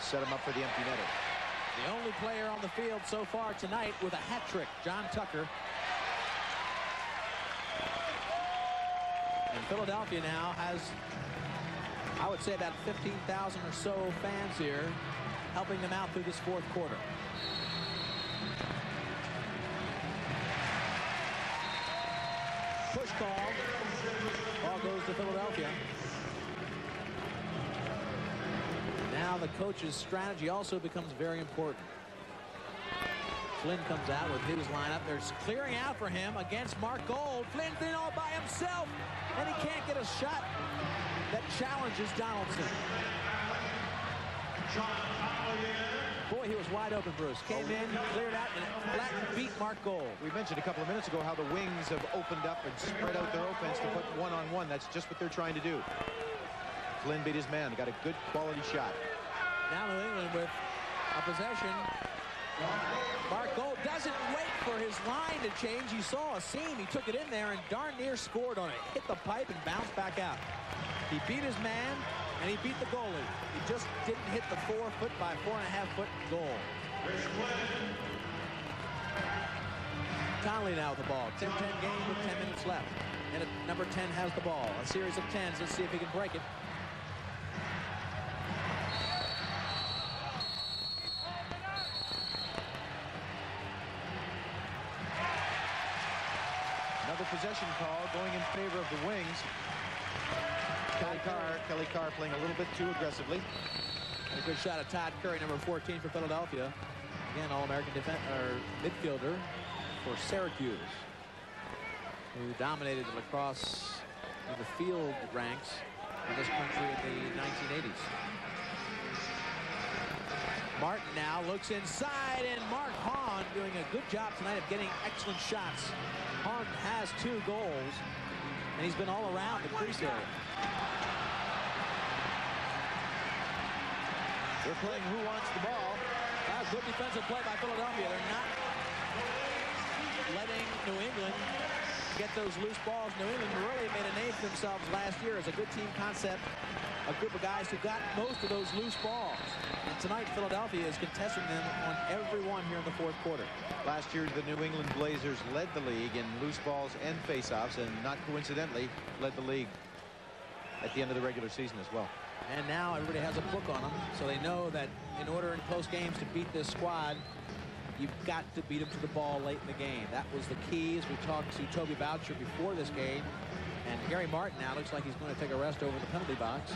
Set him up for the empty netter. The only player on the field so far tonight with a hat trick, John Tucker. And Philadelphia now has, I would say, about 15,000 or so fans here helping them out through this fourth quarter. Push call. Ball goes to Philadelphia. Now the coach's strategy also becomes very important. Flynn comes out with his lineup. They're clearing out for him against Mark Gold. Flynn's in all by himself, and he can't get a shot that challenges Donaldson. Boy, he was wide open, Bruce. Came in, cleared out, and flat beat Mark Gold. We mentioned a couple of minutes ago how the Wings have opened up and spread out their offense to put one-on-one. That's just what they're trying to do. Flynn beat his man. Got a good quality shot. Now New England with a possession. Mark Gold doesn't wait for his line to change. He saw a seam. He took it in there and darn near scored on it. Hit the pipe and bounced back out. He beat his man, and he beat the goalie. He just didn't hit the 4-foot by 4.5-foot goal. Conley now with the ball. 10-10 game with 10 minutes left. And number 10 has the ball. A series of 10s. Let's see if he can break it. Another possession call going in favor of the Wings. Kelly Carr playing a little bit too aggressively. A good shot of Todd Curry, number 14 for Philadelphia. Again, All-American midfielder for Syracuse, who dominated the lacrosse in the field ranks in this country in the 1980s. Martin now looks inside, and Mark Hahn doing a good job tonight of getting excellent shots. Hahn has 2 goals, and he's been all around the crease area. They're playing who wants the ball. Good defensive play by Philadelphia. They're not letting New England get those loose balls. New England really made a name for themselves last year as a good team concept. A group of guys who got most of those loose balls. And tonight, Philadelphia is contesting them on every one here in the fourth quarter. Last year, the New England Blazers led the league in loose balls and faceoffs, and not coincidentally, led the league at the end of the regular season as well. And now everybody has a book on them, so they know that in order in close games to beat this squad, you've got to beat them to the ball late in the game. That was the key as we talked to Toby Boucher before this game. And Gary Martin now looks like he's going to take a rest over the penalty box.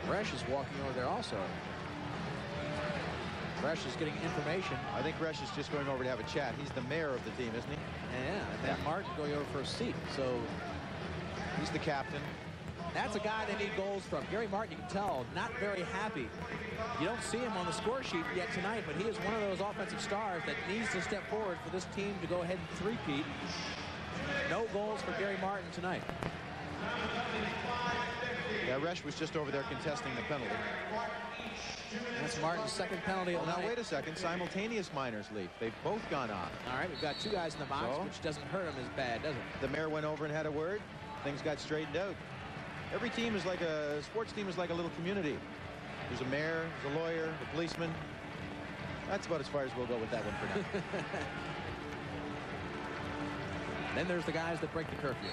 Resch is walking over there also. Resch is getting information. I think Resch is just going over to have a chat. He's the mayor of the team, isn't he? Yeah, and then Martin going over for a seat. So he's the captain. That's a guy they need goals from. Gary Martin, you can tell, not very happy. You don't see him on the score sheet yet tonight, but he is one of those offensive stars that needs to step forward for this team to go ahead and three-peat. No goals for Gary Martin tonight. Yeah, Resch was just over there contesting the penalty. That's Martin's second penalty. Well, now, wait a second. Simultaneous minors leap. They've both gone off. All right, we've got 2 guys in the box, which doesn't hurt them as bad, does it? The mayor went over and had a word. Things got straightened out. Every team is like a sports team is like a little community. There's a mayor, there's a lawyer, a policeman. That's about as far as we'll go with that one for now. Then there's the guys that break the curfew.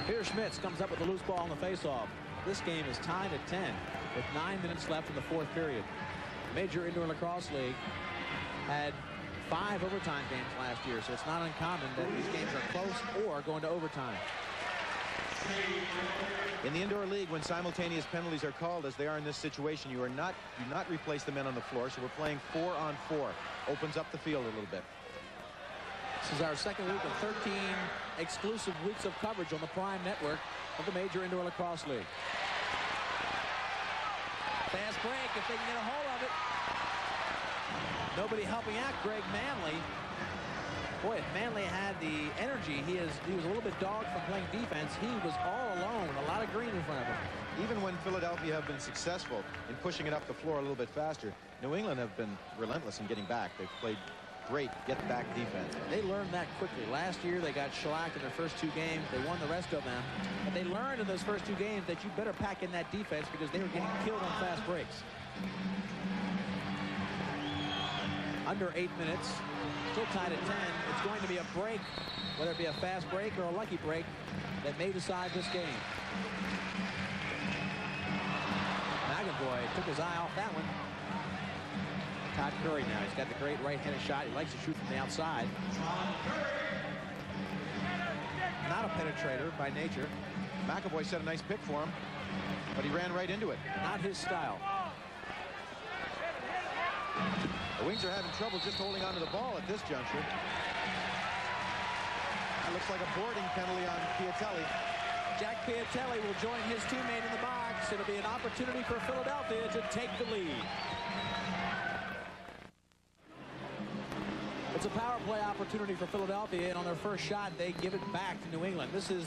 Peter Schmitz comes up with the loose ball on the faceoff. This game is tied at 10 with 9 minutes left in the fourth period. Major Indoor Lacrosse League had 5 overtime games last year, so it's not uncommon that these games are close or going to overtime. In the indoor league, when simultaneous penalties are called, as they are in this situation, do not replace the men on the floor. So we're playing 4-on-4. Opens up the field a little bit. This is our second week of 13 exclusive weeks of coverage on the Prime Network of the Major Indoor Lacrosse League. Fast break if they can get a hold of it. Nobody helping out Greg Manley. Boy, if Manley had the energy, he was a little bit dogged from playing defense. He was all alone with a lot of green in front of him. Even when Philadelphia have been successful in pushing it up the floor a little bit faster, New England have been relentless in getting back. They've played great get-back defense. They learned that quickly. Last year, they got shellacked in their first 2 games. They won the rest of them. But they learned in those first 2 games that you better pack in that defense because they were getting killed on fast breaks. Under 8 minutes. Still tied at 10. It's going to be a break, whether it be a fast break or a lucky break, that may decide this game. McAvoy took his eye off that one. Todd Curry now. He's got the great right-handed shot. He likes to shoot from the outside. Not a penetrator by nature. McAvoy set a nice pick for him, but he ran right into it. Not his style. The Wings are having trouble just holding on to the ball at this juncture. It looks like a boarding penalty on Piatelli. Jack Piatelli will join his teammate in the box. It'll be an opportunity for Philadelphia to take the lead. It's a power play opportunity for Philadelphia, and on their first shot, they give it back to New England. This is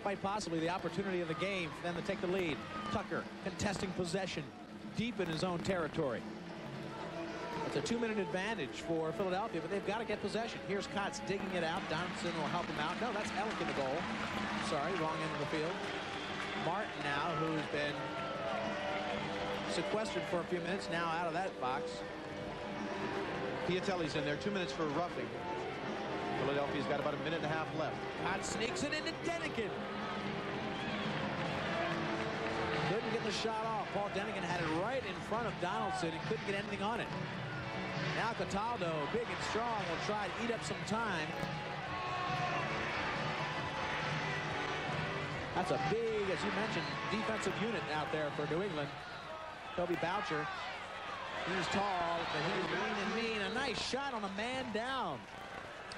quite possibly the opportunity of the game for them to take the lead. Tucker contesting possession deep in his own territory. It's a 2-minute advantage for Philadelphia, but they've got to get possession. Here's Kotz digging it out. Donaldson will help him out. No, that's Ellick in the goal. Sorry, wrong end of the field. Martin now, who's been sequestered for a few minutes, now out of that box. Piatelli's in there. 2 minutes for roughing. Philadelphia's got about a minute and a half left. Kotz sneaks it into Denikin. Couldn't get the shot off. Paul Denikin had it right in front of Donaldson and couldn't get anything on it. Now Cataldo, big and strong, will try to eat up some time. That's a big, as you mentioned, defensive unit out there for New England. Toby Boucher. He's tall, but he's lean and mean. A nice shot on a man down.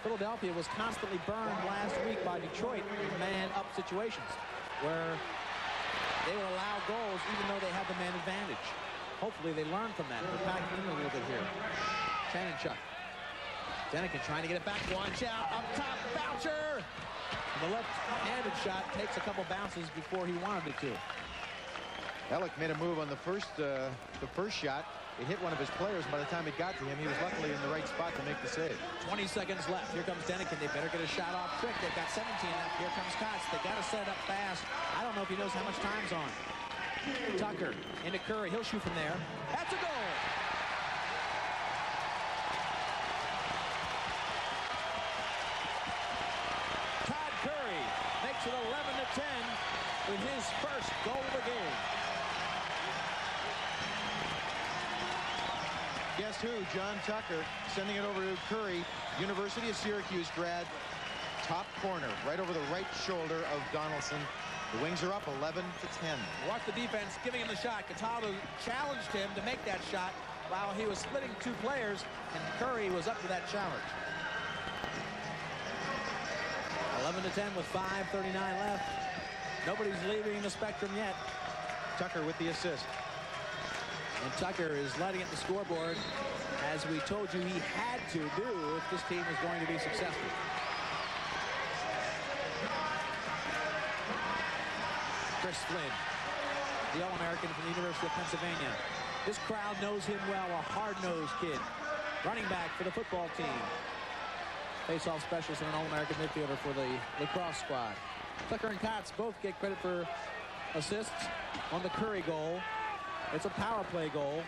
Philadelphia was constantly burned last week by Detroit in man-up situations where they would allow goals even though they had the man advantage. Hopefully they learned from that. They're packing in a little bit here. Chanenchuk. Denikin trying to get it back. Watch out. Up top, Boucher. The left-handed shot takes a couple bounces before he wanted it to. Ellick made a move on the first shot. It hit one of his players. By the time it got to him, he was luckily in the right spot to make the save. 20 seconds left. Here comes Denikin. They better get a shot off quick. They've got 17 left. Here comes Kotz. They got to set it up fast. I don't know if he knows how much time's on. Tucker into Curry. He'll shoot from there. That's a goal. Todd Curry makes it 11-10 with his first goal of the game. Guess who? John Tucker sending it over to Curry, University of Syracuse grad, top corner, right over the right shoulder of Donaldson. The Wings are up 11-10. Watch the defense giving him the shot. Cataldo challenged him to make that shot while he was splitting 2 players, and Curry was up to that challenge. 11-10 with 5:39 left. Nobody's leaving the spectrum yet. Tucker with the assist. And Tucker is lighting up the scoreboard, as we told you he had to do if this team was going to be successful. Chris Flynn, the All-American from the University of Pennsylvania. This crowd knows him well, a hard-nosed kid. Running back for the football team. Face-off specialist and an All-American midfielder for the lacrosse squad. Tucker and Kotz both get credit for assists on the Curry goal. It's a power play goal,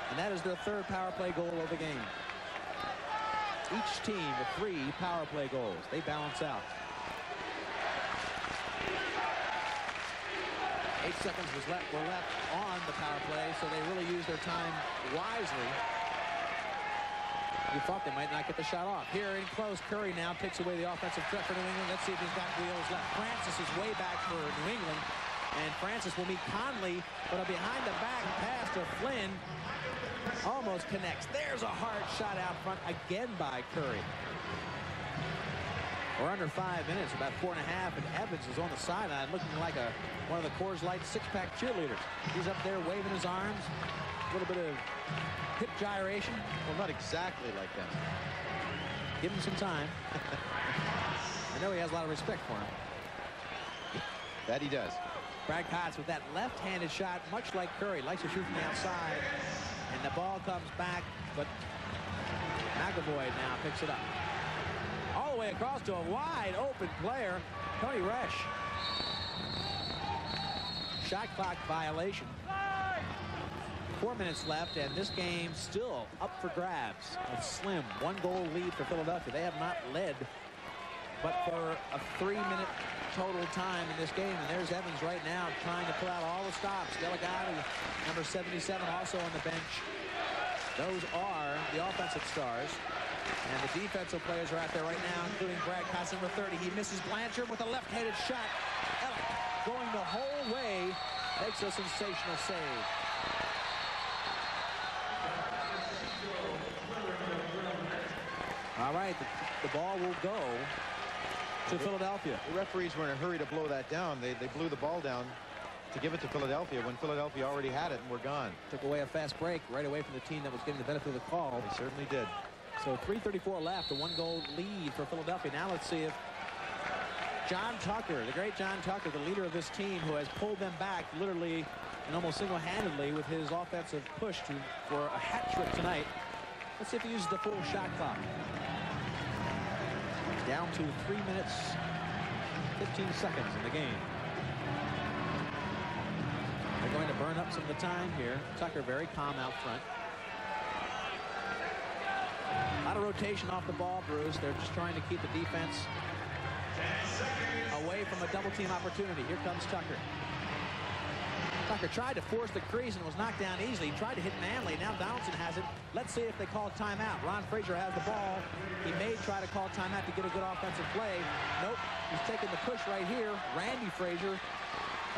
and that is their 3rd power play goal of the game. Each team with 3 power play goals. They balance out. 8 seconds were left on the power play, so they really used their time wisely. You thought they might not get the shot off. Here in close, Curry now takes away the offensive threat for New England. Let's see if he's got wheels left. Francis is way back for New England. And Francis will meet Conley, but a behind-the-back pass to Flynn almost connects. There's a hard shot out front again by Curry. We're under 5 minutes, about 4.5, and Evans is on the sideline looking like one of the Coors Light six-pack cheerleaders. He's up there waving his arms, a little bit of hip gyration. Well, not exactly like that. Give him some time. I know he has a lot of respect for him. That he does. Brad Kotz with that left-handed shot, much like Curry, likes to shoot from the outside. And the ball comes back, but McAvoy now picks it up. All the way across to a wide open player, Tony Resch. Shot clock violation. 4 minutes left, and this game still up for grabs. A slim one-goal lead for Philadelphia. They have not led, but for a 3-minute total time in this game. And there's Evans right now trying to pull out all the stops. Delegati, number 77, also on the bench. Those are the offensive stars. And the defensive players are out there right now, including Brad Kotz, number 30. He misses Blanchard with a left-handed shot. Ellick going the whole way, makes a sensational save. All right, the ball will go to Philadelphia. The referees were in a hurry to blow that down. They blew the ball down to give it to Philadelphia when Philadelphia already had it and were gone. Took away a fast break right away from the team that was getting the benefit of the call. They certainly did. So 3:34 left, a one-goal lead for Philadelphia. Now let's see if John Tucker, the great John Tucker, the leader of this team, who has pulled them back literally and almost single-handedly with his offensive push for a hat trick tonight. Let's see if he uses the full shot clock. Down to 3 minutes, 15 seconds in the game. They're going to burn up some of the time here. Tucker very calm out front. A lot of rotation off the ball, Bruce. They're just trying to keep the defense away from a double-team opportunity. Here comes Tucker. Tucker tried to force the crease and was knocked down easily. He tried to hit Manley. Now Donaldson has it. Let's see if they call timeout. Ron Frazier has the ball. He may try to call timeout to get a good offensive play. Nope. He's taking the push right here. Randy Frazier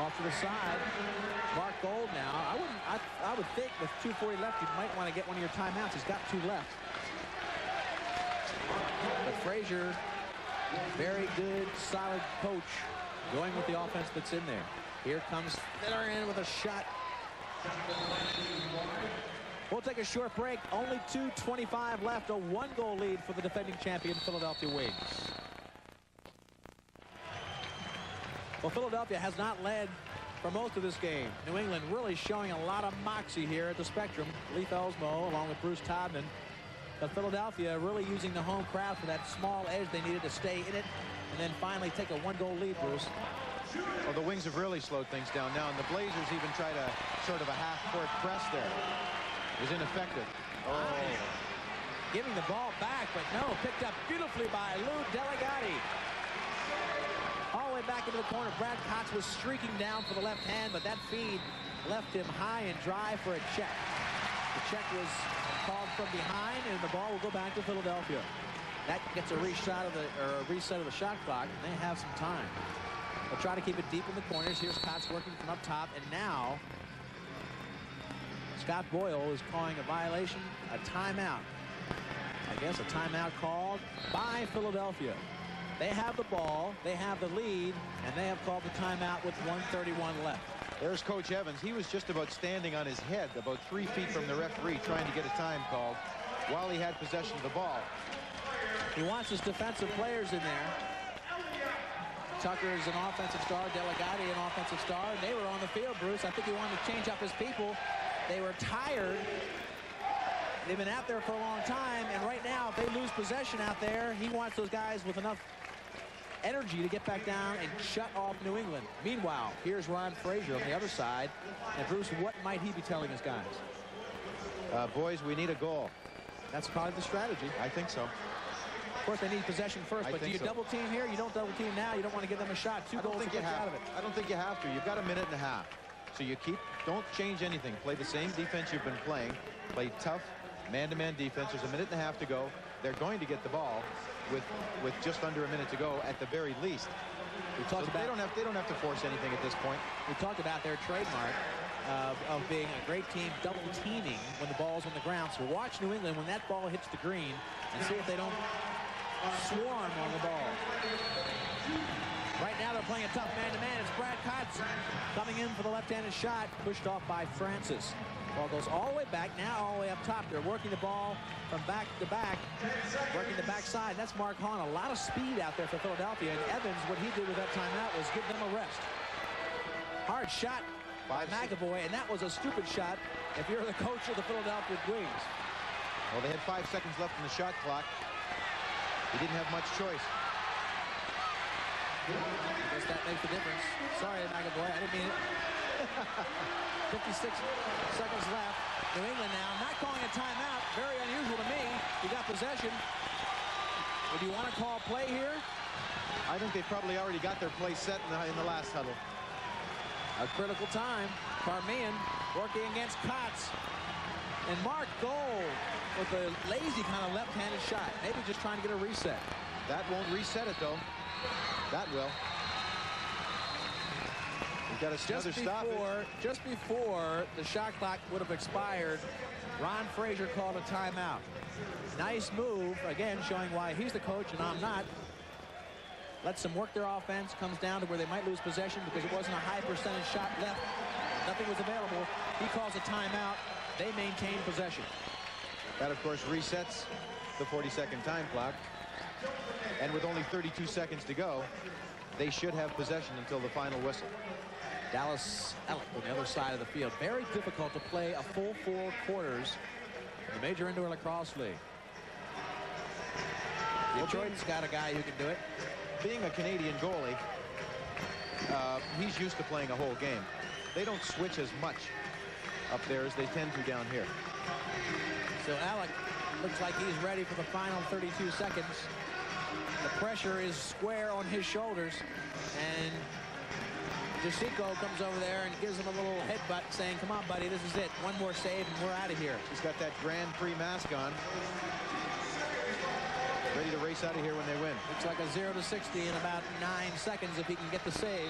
off to the side. Mark Gold now. I would think with 2:40 left, you might want to get one of your timeouts. He's got 2 left. But Frazier, very good, solid coach, going with the offense that's in there. Here comes Miller in with a shot. We'll take a short break. Only 2:25 left. A one-goal lead for the defending champion Philadelphia Wings. Well, Philadelphia has not led for most of this game. New England really showing a lot of moxie here at the Spectrum. Leif Elsmo along with Bruce Todman. But Philadelphia really using the home crowd for that small edge they needed to stay in it and then finally take a one-goal lead, Bruce. Well, the Wings have really slowed things down now, and the Blazers even tried a sort of a half-court press there. It was ineffective. Oh. Giving the ball back, but no, picked up beautifully by Lou Delegati. All the way back into the corner. Brad Kotz was streaking down for the left hand, but that feed left him high and dry for a check. The check was called from behind, and the ball will go back to Philadelphia. That gets a reset of the shot clock, and they have some time. They'll try to keep it deep in the corners. Here's Kotz working from up top, and now Scott Boyle is calling a violation, a timeout. I guess a timeout called by Philadelphia. They have the ball, they have the lead, and they have called the timeout with 1:31 left. There's Coach Evans. He was just about standing on his head, about 3 feet from the referee, trying to get a time called while he had possession of the ball. He wants his defensive players in there. Tucker is an offensive star, Delegati an offensive star, and they were on the field, Bruce. I think he wanted to change up his people. They were tired. They've been out there for a long time, and right now, if they lose possession out there, he wants those guys with enough energy to get back down and shut off New England. Meanwhile, here's Ron Frazier on the other side. And Bruce, what might he be telling his guys? Boys, we need a goal. That's probably the strategy. I think so. Of course, they need possession first, but do you double team here? You don't double team now. You don't want to give them a shot. 2 goals to get out of it. I don't think you have to. You've got a minute and a half. So you don't change anything. Play the same defense you've been playing. Play tough, Man-to-man defense. There's a minute and a half to go. They're going to get the ball with just under a minute to go at the very least. We talked about they don't have to force anything at this point. We talked about their trademark of being a great team double teaming when the ball's on the ground. So watch New England when that ball hits the green and see if they don't swarm on the ball. Right now they're playing a tough man-to-man. It's Brad Kotz coming in for the left-handed shot, pushed off by Francis. Ball goes all the way back, now all the way up top. They're working the ball from back to back, working the backside. That's Mark Hahn. A lot of speed out there for Philadelphia. And Evans, what he did with that timeout was give them a rest. Hard shot by McAvoy, and that was a stupid shot if you're the coach of the Philadelphia Wings. Well, they had 5 seconds left in the shot clock. He didn't have much choice. I guess that makes the difference. Sorry, McAvoy, I didn't mean it. 56 seconds left. New England now not calling a timeout. Very unusual to me. You got possession. Would you want to call play here? I think they probably already got their play set in the last huddle. A critical time. Parmian working against Kotz. And Mark Gold with a lazy kind of left-handed shot. Maybe just trying to get a reset. That won't reset it, though. That will. We've got another stop. Just before the shot clock would have expired, Ron Frazier called a timeout. Nice move, again, showing why he's the coach and I'm not. Lets them work their offense, comes down to where they might lose possession because it wasn't a high percentage shot left. Nothing was available. He calls a timeout. They maintain possession. That, of course, resets the 40-second time clock. And with only 32 seconds to go, they should have possession until the final whistle. Dallas Ellick on the other side of the field. Very difficult to play a full 4 quarters in the Major Indoor Lacrosse League. Detroit's got a guy who can do it. Being a Canadian goalie, he's used to playing a whole game. They don't switch as much up there as they tend to down here. So Alec looks like he's ready for the final 32 seconds. The pressure is square on his shoulders, and Jasico comes over there and gives him a little headbutt saying, come on, buddy, this is it. One more save and we're out of here. He's got that Grand Prix mask on. Ready to race out of here when they win. Looks like a 0 to 60 in about 9 seconds if he can get the save.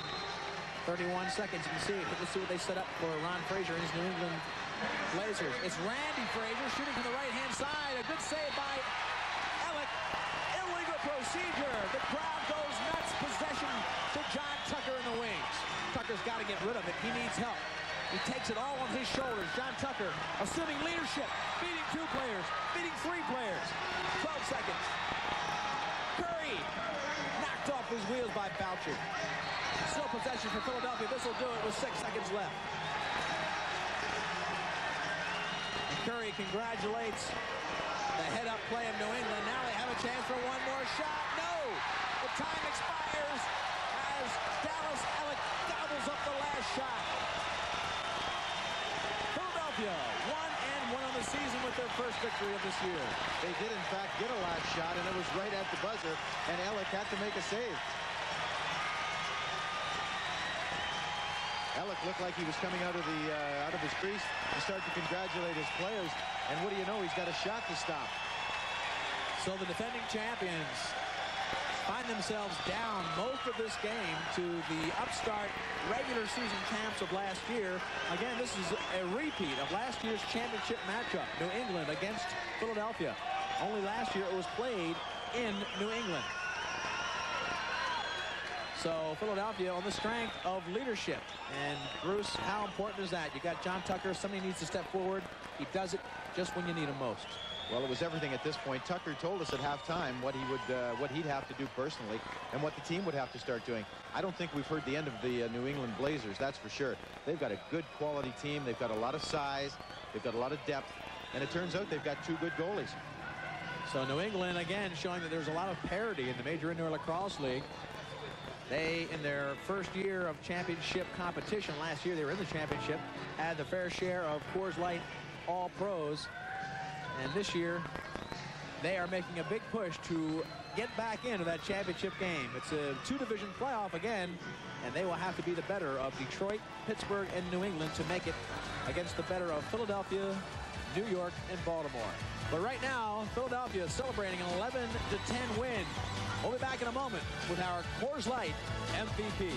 31 seconds. You can see it. Let's see what they set up for Ron Frazier and his New England Blazers. It's Randy Frazier shooting from the right-hand side. A good save by Ellick. Illegal procedure. The crowd goes nuts. Possession to John Tucker in the wings. Tucker's got to get rid of it. He needs help. He takes it all on his shoulders. John Tucker assuming leadership. Beating 2 players. Beating 3 players. 12 seconds. Curry knocked off his wheels by Boucher. Still possession for Philadelphia. This will do it with 6 seconds left. And Curry congratulates the head-up play of New England. Now they have a chance for one more shot. No! The time expires as Dallas Ellick gobbles up the last shot. Philadelphia 1-1 on the season with their first victory of this year. They did, in fact, get a last shot, and it was right at the buzzer, and Ellick had to make a save. Ellick looked like he was coming out of his crease to start to congratulate his players, and what do you know, he's got a shot to stop. So the defending champions find themselves down most of this game to the upstart regular season champs of last year. Again, this is a repeat of last year's championship matchup, New England against Philadelphia. Only last year it was played in New England. So Philadelphia on the strength of leadership. And Bruce, how important is that? You got John Tucker, somebody needs to step forward. He does it just when you need him most. Well, it was everything at this point. Tucker told us at halftime what he'd have to do personally and what the team would have to start doing. I don't think we've heard the end of the New England Blazers, that's for sure. They've got a good quality team. They've got a lot of size. They've got a lot of depth. And it turns out they've got 2 good goalies. So New England, again, showing that there's a lot of parity in the Major Indoor Lacrosse League. They, in their first year of championship competition, last year they were in the championship, had the fair share of Coors Light All-Pros. And this year, they are making a big push to get back into that championship game. It's a 2-division playoff again, and they will have to be the better of Detroit, Pittsburgh, and New England to make it against the better of Philadelphia New York, and Baltimore. But right now, Philadelphia is celebrating an 11-10 win. We'll be back in a moment with our Coors Light MVP.